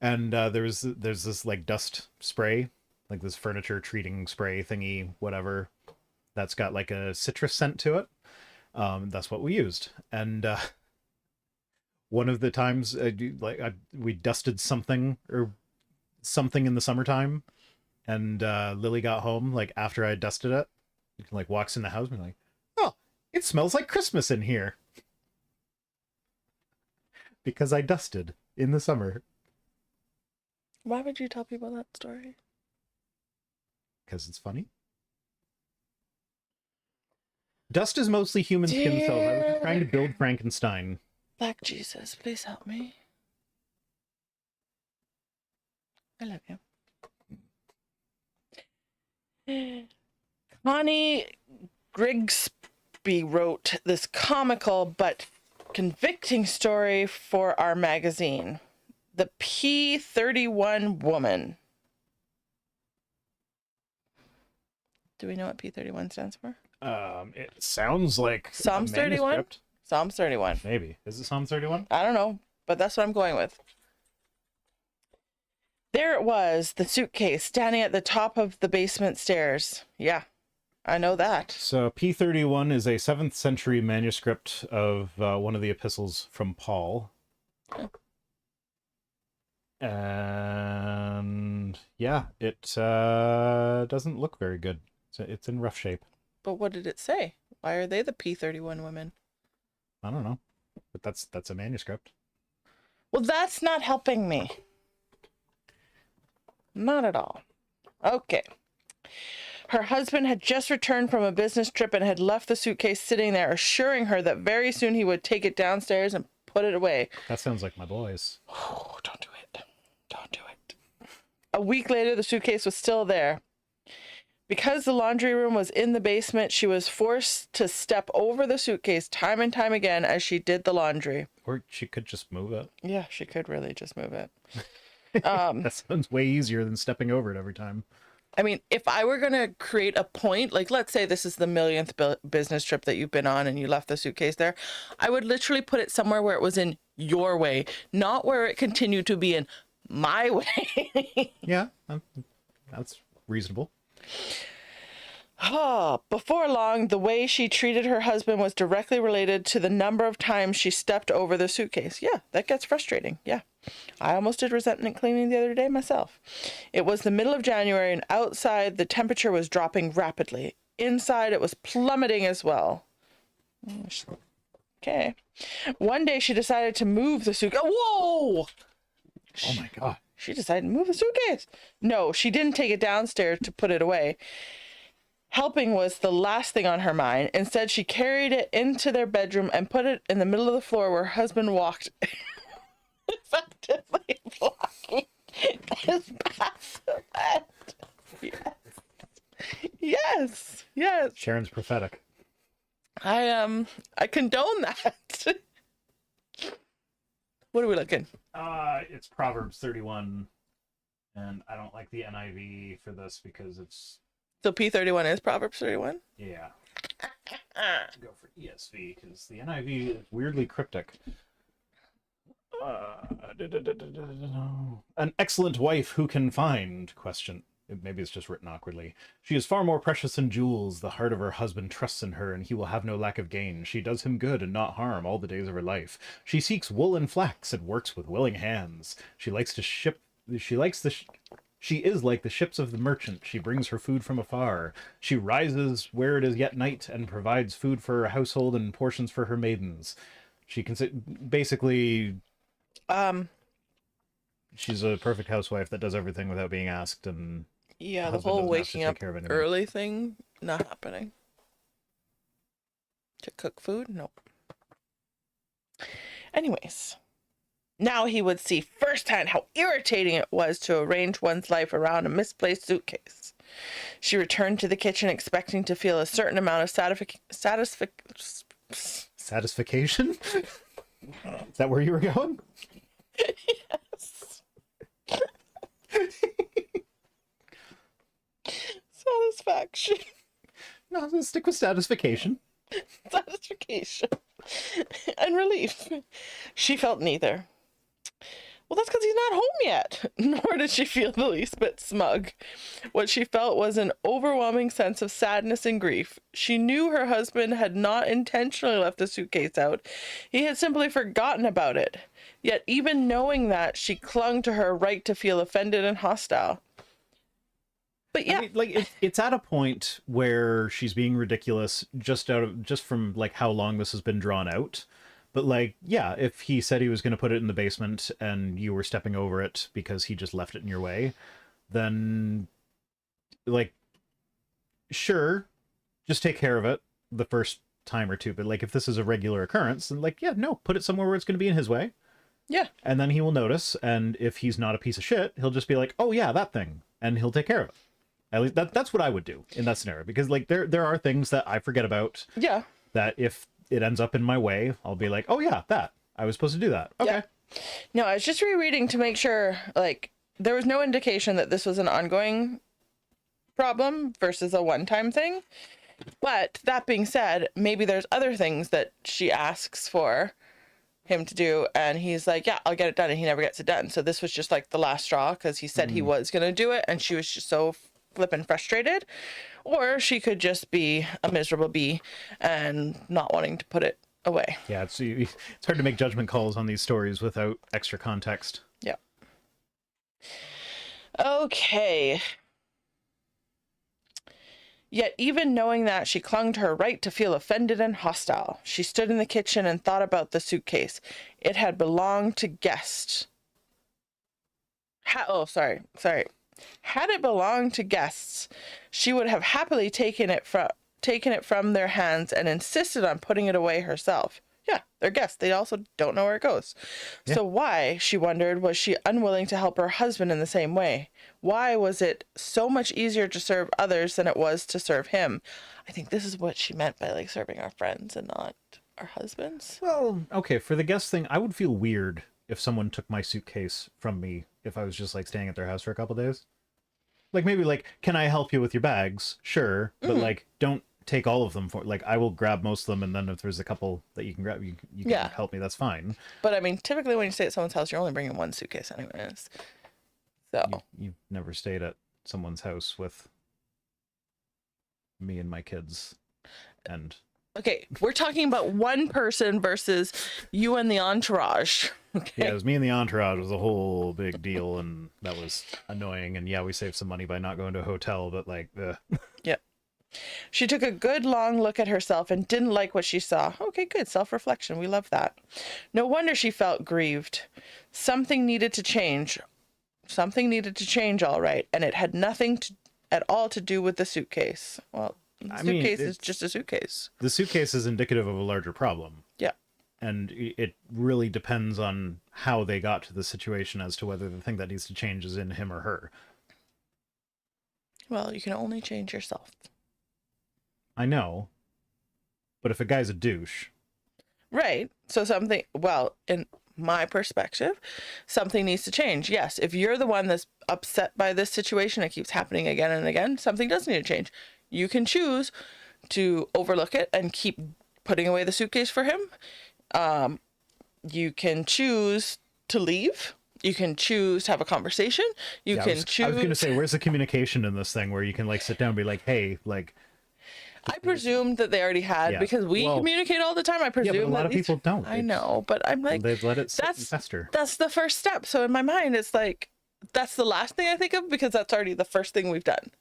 And there's this like dust spray, like this furniture treating spray thingy, whatever. That's got like a citrus scent to it. That's what we used. And one of the times, we dusted something in the summertime, and Lily got home like after I dusted it. Like walks in the house and be like, oh, it smells like Christmas in here. Because I dusted in the summer. Why would you tell people that story? Because it's funny. Dust is mostly human skin cells. I was just trying to build Frankenstein. Black Jesus, please help me. I love you. Connie Grigsby wrote this comical but convicting story for our magazine, The P31 Woman. Do we know what P31 stands for? It sounds like Psalms 31? Psalms 31. Maybe. Is it Psalm 31? I don't know, but that's what I'm going with. There it was, the suitcase standing at the top of the basement stairs. Yeah, I know that. So P31 is a 7th century manuscript of one of the epistles from Paul. And yeah, it doesn't look very good. It's in rough shape. But what did it say? Why are they the P31 women? I don't know, but that's a manuscript. Well, that's not helping me. Not at all. Okay. Her husband had just returned from a business trip and had left the suitcase sitting there, assuring her that very soon he would take it downstairs and put it away. That sounds like my boys. Oh, don't do it. Don't do it. A week later, the suitcase was still there. Because the laundry room was in the basement, she was forced to step over the suitcase time and time again as she did the laundry. Or she could just move it. Yeah, she could really just move it. That sounds way easier than stepping over it every time. I mean, if I were going to create a point, like let's say this is the millionth business trip that you've been on and you left the suitcase there, I would literally put it somewhere where it was in your way, not where it continued to be in my way. Yeah, that's reasonable. Oh, before long, the way she treated her husband was directly related to the number of times she stepped over the suitcase. Yeah, that gets frustrating. Yeah. I almost did resentment cleaning the other day myself. It was the middle of January, and outside the temperature was dropping rapidly. Inside it was plummeting as well. Okay. One day she decided to move the suitcase. Whoa! Oh my God. She decided to move the suitcase. No, she didn't take it downstairs to put it away. Helping was the last thing on her mind. Instead, she carried it into their bedroom and put it in the middle of the floor where her husband walked, effectively blocking his path. Yes. Yes. Yes. Sharon's prophetic. I condone that. What are we looking? It's Proverbs 31, and I don't like the NIV for this because it's... So P31 is Proverbs 31? Yeah. Go for ESV because the NIV is weirdly cryptic. An excellent wife who can find? Question. Maybe it's just written awkwardly. She is far more precious than jewels. The heart of her husband trusts in her, and he will have no lack of gain. She does him good and not harm all the days of her life. She seeks wool and flax and works with willing hands. She likes to ship. She is like the ships of the merchant. She brings her food from afar. She rises where it is yet night and provides food for her household and portions for her maidens. She can basically. She's a perfect housewife that does everything without being asked, and yeah, the whole waking up early thing, not happening. To cook food? Nope. Anyways, now he would see firsthand how irritating it was to arrange one's life around a misplaced suitcase. She returned to the kitchen expecting to feel a certain amount of satisfaction? Is that where you were going? Yes. Satisfaction. No, let's stick with satisfaction. Satisfaction. And relief. She felt neither. Well, that's because he's not home yet. Nor did she feel the least bit smug. What she felt was an overwhelming sense of sadness and grief. She knew her husband had not intentionally left the suitcase out. He had simply forgotten about it. Yet even knowing that, she clung to her right to feel offended and hostile. But yeah, I mean, it's at a point where she's being ridiculous just from like how long this has been drawn out. But like, yeah, if he said he was going to put it in the basement and you were stepping over it because he just left it in your way, then like, sure, just take care of it the first time or two. But like, if this is a regular occurrence, then like, yeah, no, put it somewhere where it's going to be in his way. Yeah. And then he will notice. And if he's not a piece of shit, he'll just be like, oh yeah, that thing. And he'll take care of it. At least that's what I would do in that scenario, because like there are things that I forget about. Yeah. That if it ends up in my way, I'll be like, oh yeah, that I was supposed to do that. Okay. Yeah. No, I was just rereading to make sure, like, there was no indication that this was an ongoing problem versus a one-time thing. But that being said, maybe there's other things that she asks for him to do, and he's like, yeah, I'll get it done, and he never gets it done. So this was just like the last straw, because he said he was going to do it, and she was just so flippin' frustrated. Or she could just be a miserable bee and not wanting to put it away. Yeah, it's hard to make judgment calls on these stories without extra context. Yeah. Okay. Yet even knowing that, she clung to her right to feel offended and hostile. She stood in the kitchen and thought about the suitcase. It had belonged to guests. Sorry. Had it belonged to guests, she would have happily taken it from their hands and insisted on putting it away herself. Yeah, they're guests. They also don't know where it goes. Yeah. So why, she wondered, was she unwilling to help her husband in the same way? Why was it so much easier to serve others than it was to serve him? I think this is what she meant by like serving our friends and not our husbands. Well, okay, for the guest thing, I would feel weird if someone took my suitcase from me if I was just like staying at their house for a couple days. Like maybe like, can I help you with your bags? Sure, but like don't take all of them for like I will grab most of them, and then if there's a couple that you can grab, you can help me, that's fine. But I mean, typically when you stay at someone's house, you're only bringing one suitcase anyways. So you've never stayed at someone's house with me and my kids. And okay, we're talking about one person versus you and the entourage. Okay. Yeah, it was me and the entourage. It was a whole big deal, and that was annoying. And yeah, we saved some money by not going to a hotel, but like, Yep. She took a good long look at herself and didn't like what she saw. Okay, good. Self-reflection. We love that. No wonder she felt grieved. Something needed to change. Something needed to change, all right. And it had nothing at all to do with the suitcase. Well, the suitcase is just a suitcase. The suitcase is indicative of a larger problem. Yeah. And it really depends on how they got to the situation as to whether the thing that needs to change is in him or her. Well, you can only change yourself. I know. But if a guy's a douche... Right. So something... Well, in my perspective, something needs to change. Yes, if you're the one that's upset by this situation, it keeps happening again and again, something does need to change. You can choose to overlook it and keep putting away the suitcase for him. You can choose to leave. You can choose to have a conversation. You can choose... I was going to say, where's the communication in this thing where you can like sit down and be like, hey, like... I presumed that they already had, because we communicate all the time. I presume but a lot of people don't. I know, but I'm like... They've let it sit and fester. That's the first step. So in my mind, it's like, that's the last thing I think of, because that's already the first thing we've done.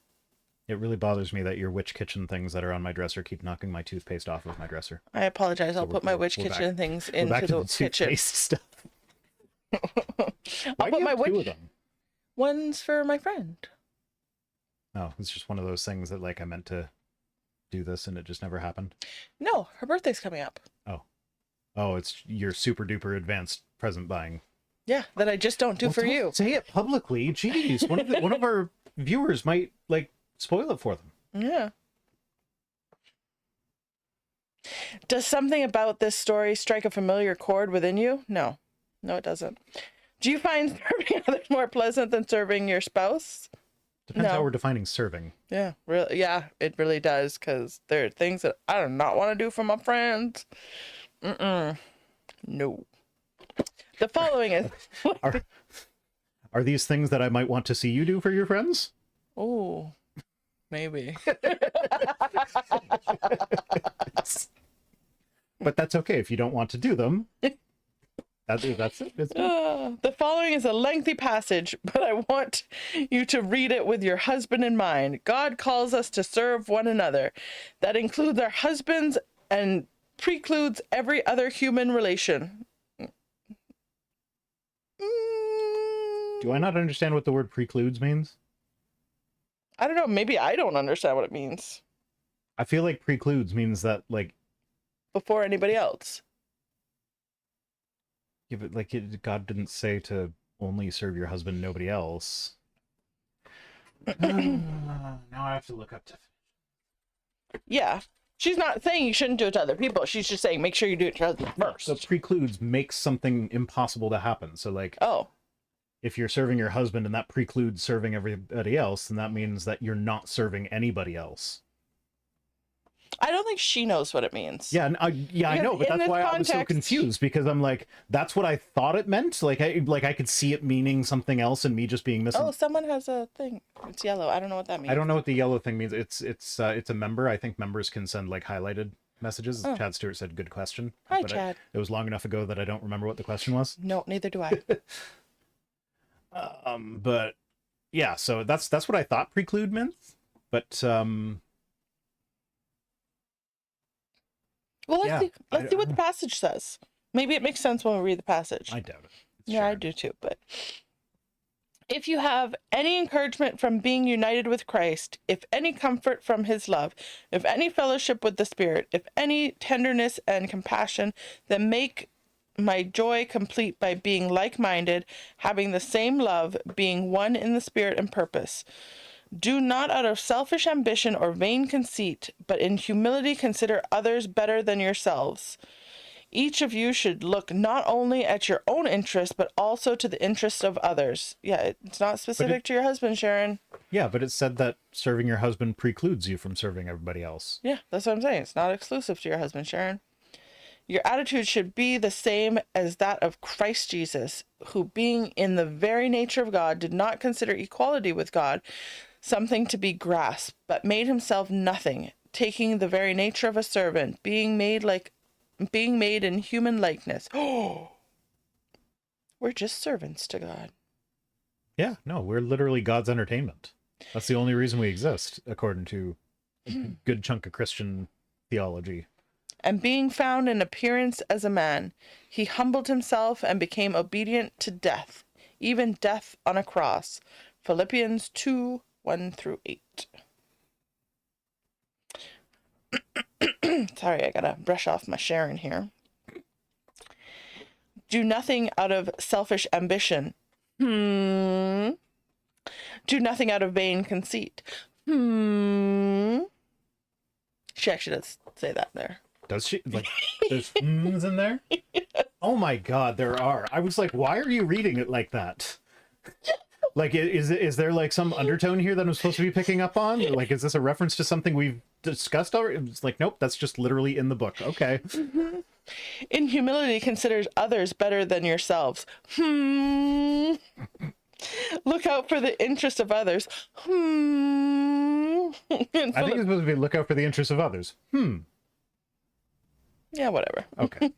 It really bothers me that your witch kitchen things that are on my dresser keep knocking my toothpaste off of my dresser. I apologize. I'll put my witch kitchen things into the kitchen. Stuff. I'll put my witch... two of them? One's for my friend. Oh, it's just one of those things that like I meant to do this and it just never happened. No, her birthday's coming up. Oh, it's your super duper advanced present buying. Yeah, that I just don't do for you. Say it publicly. Jeez, one of our viewers might like spoil it for them. Yeah. Does something about this story strike a familiar chord within you? No, it doesn't. Do you find serving others more pleasant than serving your spouse? Depends how we're defining serving. Yeah, really. Yeah, it really does, because there are things that I do not want to do for my friends. No. The following is... Are these things that I might want to see you do for your friends? Oh, maybe. But that's okay if you don't want to do them. That's it. The following is a lengthy passage, but I want you to read it with your husband in mind. God calls us to serve one another. That includes our husbands and precludes every other human relation. Do I not understand what the word precludes means? I don't know. Maybe I don't understand what it means. I feel like precludes means that, like... Before anybody else. Yeah, but like God didn't say to only serve your husband, nobody else. Now I have to look up definition. Yeah. She's not saying you shouldn't do it to other people. She's just saying make sure you do it to your husband first. So precludes makes something impossible to happen. So like, if you're serving your husband and that precludes serving everybody else, then that means that you're not serving anybody else. I don't think she knows what it means. Yeah, yeah, I know, but in that's this why I was so context- confused, because I'm like, that's what I thought it meant. Like I could see it meaning something else, and me just being missing. Oh, someone has a thing. It's yellow. I don't know what that means. I don't know what the yellow thing means. It's a member. I think members can send like highlighted messages. Oh. Chad Stewart said, "Good question." Hi, but Chad. It was long enough ago that I don't remember what the question was. No, neither do I. But yeah, so that's what I thought preclude meant. But Well, Yeah, let's see what the passage says. Maybe it makes sense when we read the passage. I doubt it. Yeah, I do too. But if you have any encouragement from being united with Christ, if any comfort from his love, if any fellowship with the Spirit, if any tenderness and compassion, then make my joy complete by being like-minded, having the same love, being one in the spirit and purpose. Do not out of selfish ambition or vain conceit, but in humility consider others better than yourselves. Each of you should look not only at your own interest, but also to the interest of others. Yeah, it's not specific to your husband, Sharon. Yeah, but it said that serving your husband precludes you from serving everybody else. Yeah, that's what I'm saying. It's not exclusive to your husband, Sharon. Your attitude should be the same as that of Christ Jesus, who being in the very nature of God did not consider equality with God something to be grasped, but made himself nothing, taking the very nature of a servant, being made in human likeness. Oh, we're just servants to God. Yeah, no, we're literally God's entertainment. That's the only reason we exist, according to a good chunk of Christian theology. And being found in appearance as a man, he humbled himself and became obedient to death, even death on a cross. Philippians 2:1-8. Sorry, I gotta brush off my Sharon here. Do nothing out of selfish ambition. Do nothing out of vain conceit. She actually does say that there. Does she? Like, there's in there? Oh my God, there are. I was like, why are you reading it like that? Like, is there like some undertone here that I'm supposed to be picking up on? Like, is this a reference to something we've discussed already? It's like, nope, that's just literally in the book. Okay. In humility, considers others better than yourselves. Look out for the interest of others. I think it's supposed to be look out for the interests of others. Yeah, whatever. Okay.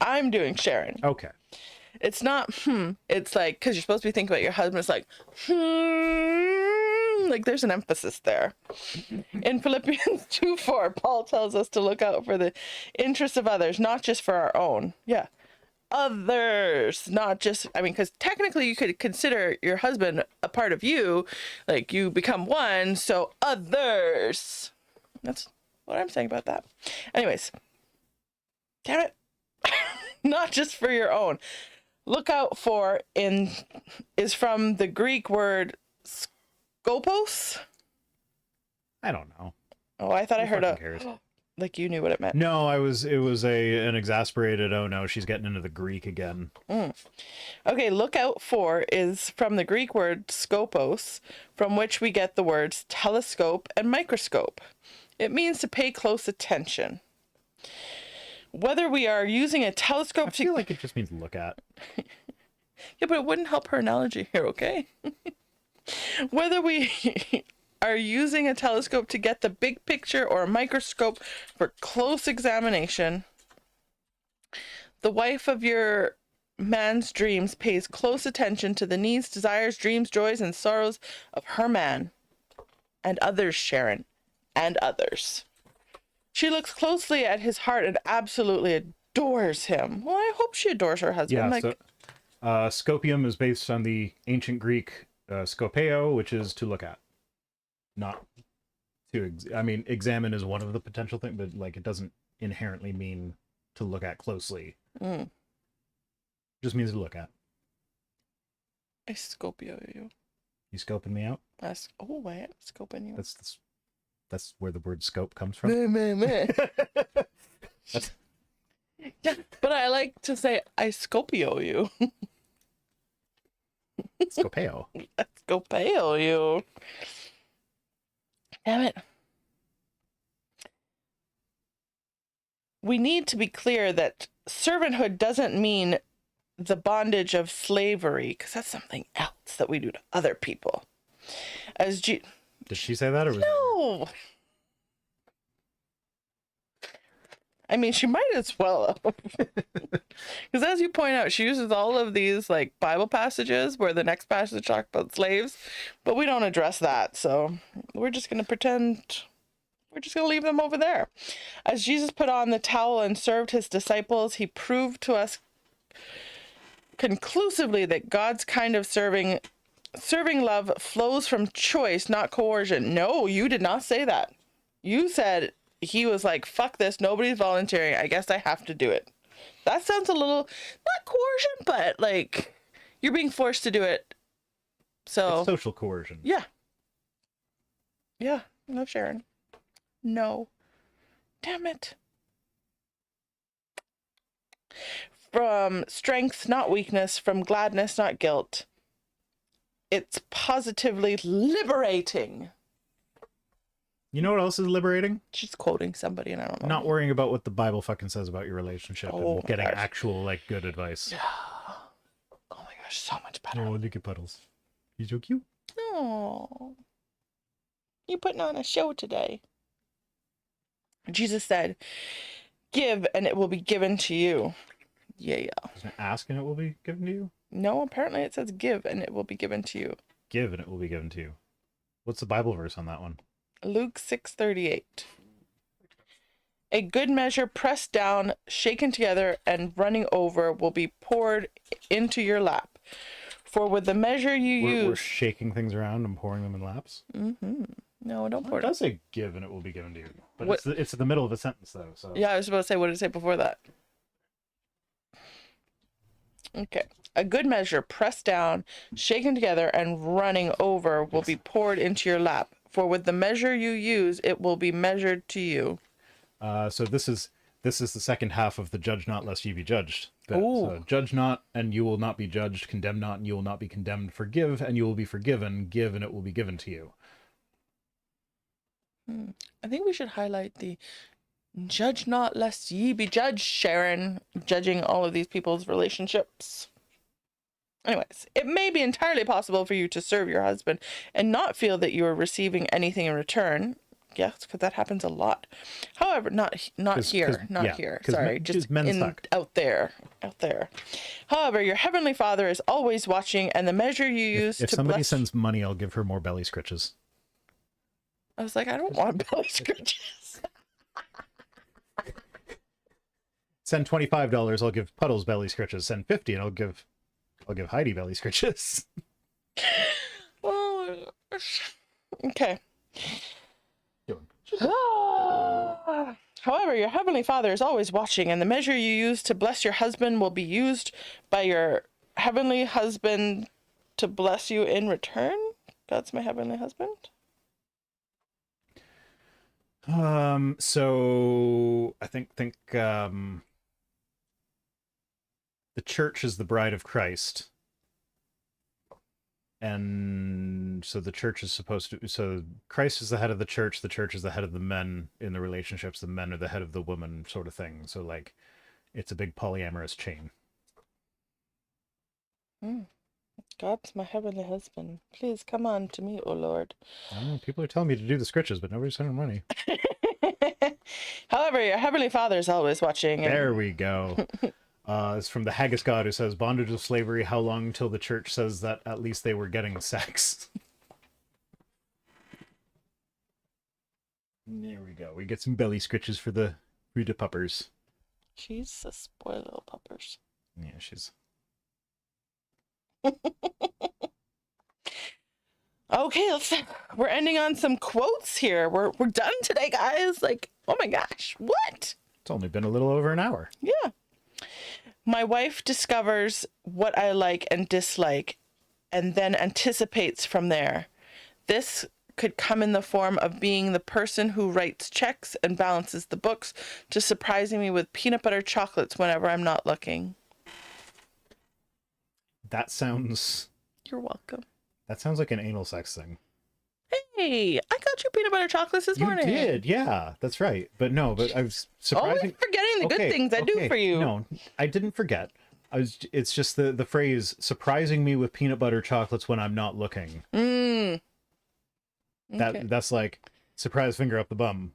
I'm doing Sharon. Okay. It's not it's like, because you're supposed to be thinking about your husband. It's like like there's an emphasis there. In Philippians 2:4, Paul tells us to look out for the interests of others, not just for our own. Yeah, others, not just, I mean, because technically you could consider your husband a part of you, like you become one, so others. That's what I'm saying about that. Anyways, damn it. Not just for your own. Look out for is from the Greek word skopos. I don't know. Oh, I thought I heard cares? like you knew what it meant. No, it was an exasperated, oh no, she's getting into the Greek again. Okay, look out for is from the Greek word skopos, from which we get the words telescope and microscope. It means to pay close attention. Whether we are using a telescope I feel like it just means look at. Yeah, but it wouldn't help her analogy here, okay? Whether we are using a telescope to get the big picture or a microscope for close examination, the wife of your man's dreams pays close attention to the needs, desires, dreams, joys, and sorrows of her man. And others, Sharon. And others. She looks closely at his heart and absolutely adores him. Well, I hope she adores her husband. Yeah, so scopium is based on the ancient Greek scopeo, which is to look at. Not to, examine is one of the potential things, but like it doesn't inherently mean to look at closely. It just means to look at. I scopio you. You scoping me out? I am scoping you. That's where the word scope comes from. Yeah, but I like to say I scopio you. Scopeo. I scopeo you. Damn it. we need to be clear that servanthood doesn't mean the bondage of slavery, because that's something else that we do to other people. Did she say that, or was No. I mean, she might as well. Because as you point out, she uses all of these like Bible passages where the next passage talks about slaves, but we don't address that. So we're just going to pretend, we're just going to leave them over there. As Jesus put on the towel and served his disciples, he proved to us conclusively that God's kind of serving love flows from choice, not coercion. No, you did not say that. You said he was like, fuck this, nobody's volunteering, I guess I have to do it. That sounds a little, not coercion, but like you're being forced to do it. So it's social coercion. Yeah. No, Sharon. No. Damn it. From strength, not weakness. From gladness, not guilt. It's positively liberating. You know what else is liberating? She's quoting somebody, and I don't know. Not worrying about what the Bible fucking says about your relationship and getting gosh. actual, like, good advice. Oh my gosh, so much better. Oh, look at Puddles. He's so cute. Oh. You're putting on a show today. Jesus said, give and it will be given to you. Yeah. Ask and it will be given to you? No, apparently it says give and it will be given to you. Give and it will be given to you. What's the Bible verse on that one? Luke 6:38. A good measure pressed down, shaken together, and running over will be poured into your lap. For with the measure we're shaking things around and pouring them in laps? Mm-hmm. No, don't pour it. It does say give and it will be given to you. But it's in the middle of a sentence, though. So. Yeah, I was about to say, what did it say before that? Okay. A good measure pressed down, shaken together, and running over will be poured into your lap. For with the measure you use, it will be measured to you. So this is the second half of the judge not lest ye be judged. So judge not and you will not be judged, condemn not and you will not be condemned, forgive and you will be forgiven, give and it will be given to you. I think we should highlight the judge not lest ye be judged, Sharon, judging all of these people's relationships. Anyways, it may be entirely possible for you to serve your husband and not feel that you are receiving anything in return. Yes, because that happens a lot. However, not here. Sorry, just out there. However, your heavenly Father is always watching, and the measure you use if somebody sends money, I'll give her more belly scritches. I was like, I don't want belly scritches. Send $25, I'll give Puddles belly scritches. Send $50, and I'll give Heidi belly scritches. Oh, okay. However, your heavenly Father is always watching, and the measure you use to bless your husband will be used by your heavenly husband to bless you in return. God's my heavenly husband. So I think the church is the bride of Christ. And so the church is supposed to, so Christ is the head of the church is the head of the men in the relationships, the men are the head of the woman sort of thing. So like, it's a big polyamorous chain. God's my heavenly husband. Please come on to me, O Lord. I don't know, people are telling me to do the scritches, but nobody's sending money. However, your heavenly Father is always watching. There we go. It's from the Haggis God, who says, bondage of slavery, how long until the church says that at least they were getting sex? There we go. We get some belly scritches for the puppers. She's a spoiled little puppers. Yeah, she's... Okay, we're ending on some quotes here. We're done today, guys. Like, oh my gosh, what? It's only been a little over an hour. Yeah. My wife discovers what I like and dislike and then anticipates from there. This could come in the form of being the person who writes checks and balances the books to surprising me with peanut butter chocolates whenever I'm not looking. That sounds... You're welcome. That sounds like an anal sex thing. Hey, I got you peanut butter chocolates this morning. You did, yeah, that's right. But no, but I was surprising. Always forgetting the good things I do for you. No, I didn't forget. It's just the phrase surprising me with peanut butter chocolates when I'm not looking. Okay. That's like surprise finger up the bum.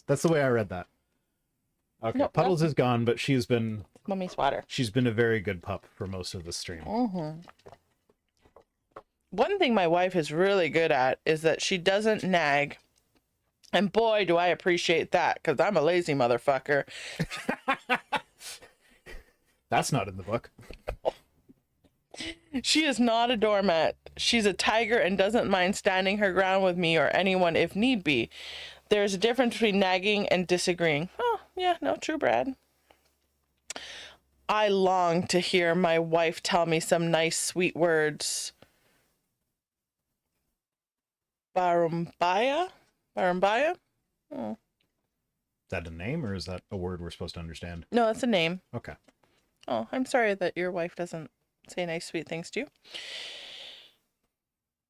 That's the way I read that. Okay, No, Puddles is gone, but she's been a very good pup for most of the stream. One thing my wife is really good at is that she doesn't nag. And boy, do I appreciate that, because I'm a lazy motherfucker. That's not in the book. She is not a doormat. She's a tiger and doesn't mind standing her ground with me or anyone if need be. There's a difference between nagging and disagreeing. Oh, yeah, no, true, Brad. I long to hear my wife tell me some nice, sweet words. Barumbaya? Oh. Is that a name, or is that a word we're supposed to understand? No, that's a name. Okay. Oh, I'm sorry that your wife doesn't say nice, sweet things to you.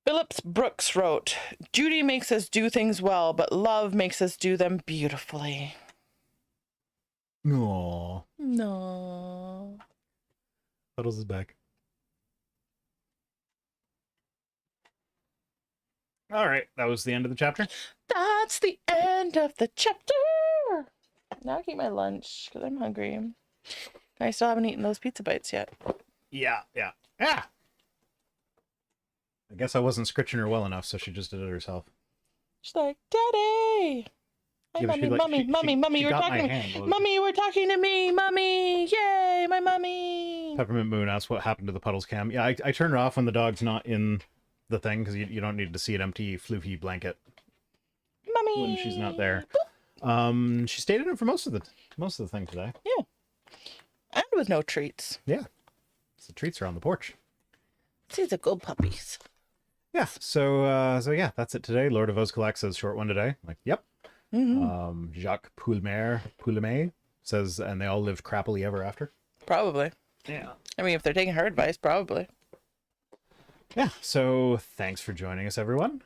Phillips Brooks wrote, Duty makes us do things well, but love makes us do them beautifully. Aww. No. Puddles is back. All right, that was the end of the chapter. That's the end of the chapter. Now I can eat my lunch because I'm hungry. I still haven't eaten those pizza bites yet. Yeah. Ah! I guess I wasn't scritching her well enough, so she just did it herself. She's like, Daddy. Hi, Yeah, Mommy, you were talking to me. Mommy, you were talking to me. Mommy, yay, my mommy. Peppermint Moon asked what happened to the Puddles cam. Yeah, I turn it off when the dog's not in the thing, because you don't need to see an empty floofy blanket Mommy. when she's not there. She stayed in it for most of the thing today. Yeah. And with no treats. Yeah. So the treats are on the porch. These are good puppies. Yeah, so yeah, that's it today. Lord of Oz Collects says short one today. I'm like, yep. Jacques Poulemet says, and they all lived crappily ever after. Probably. Yeah. I mean, if they're taking her advice, probably. Yeah, so thanks for joining us, everyone.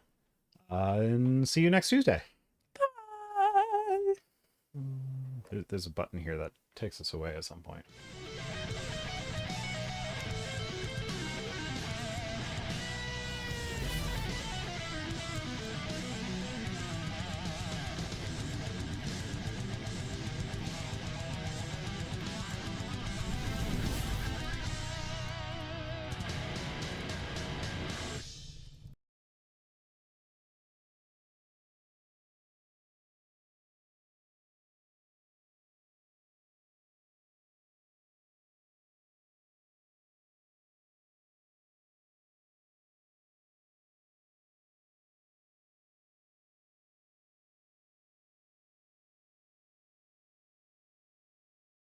And see you next Tuesday. Bye. There's a button here that takes us away at some point.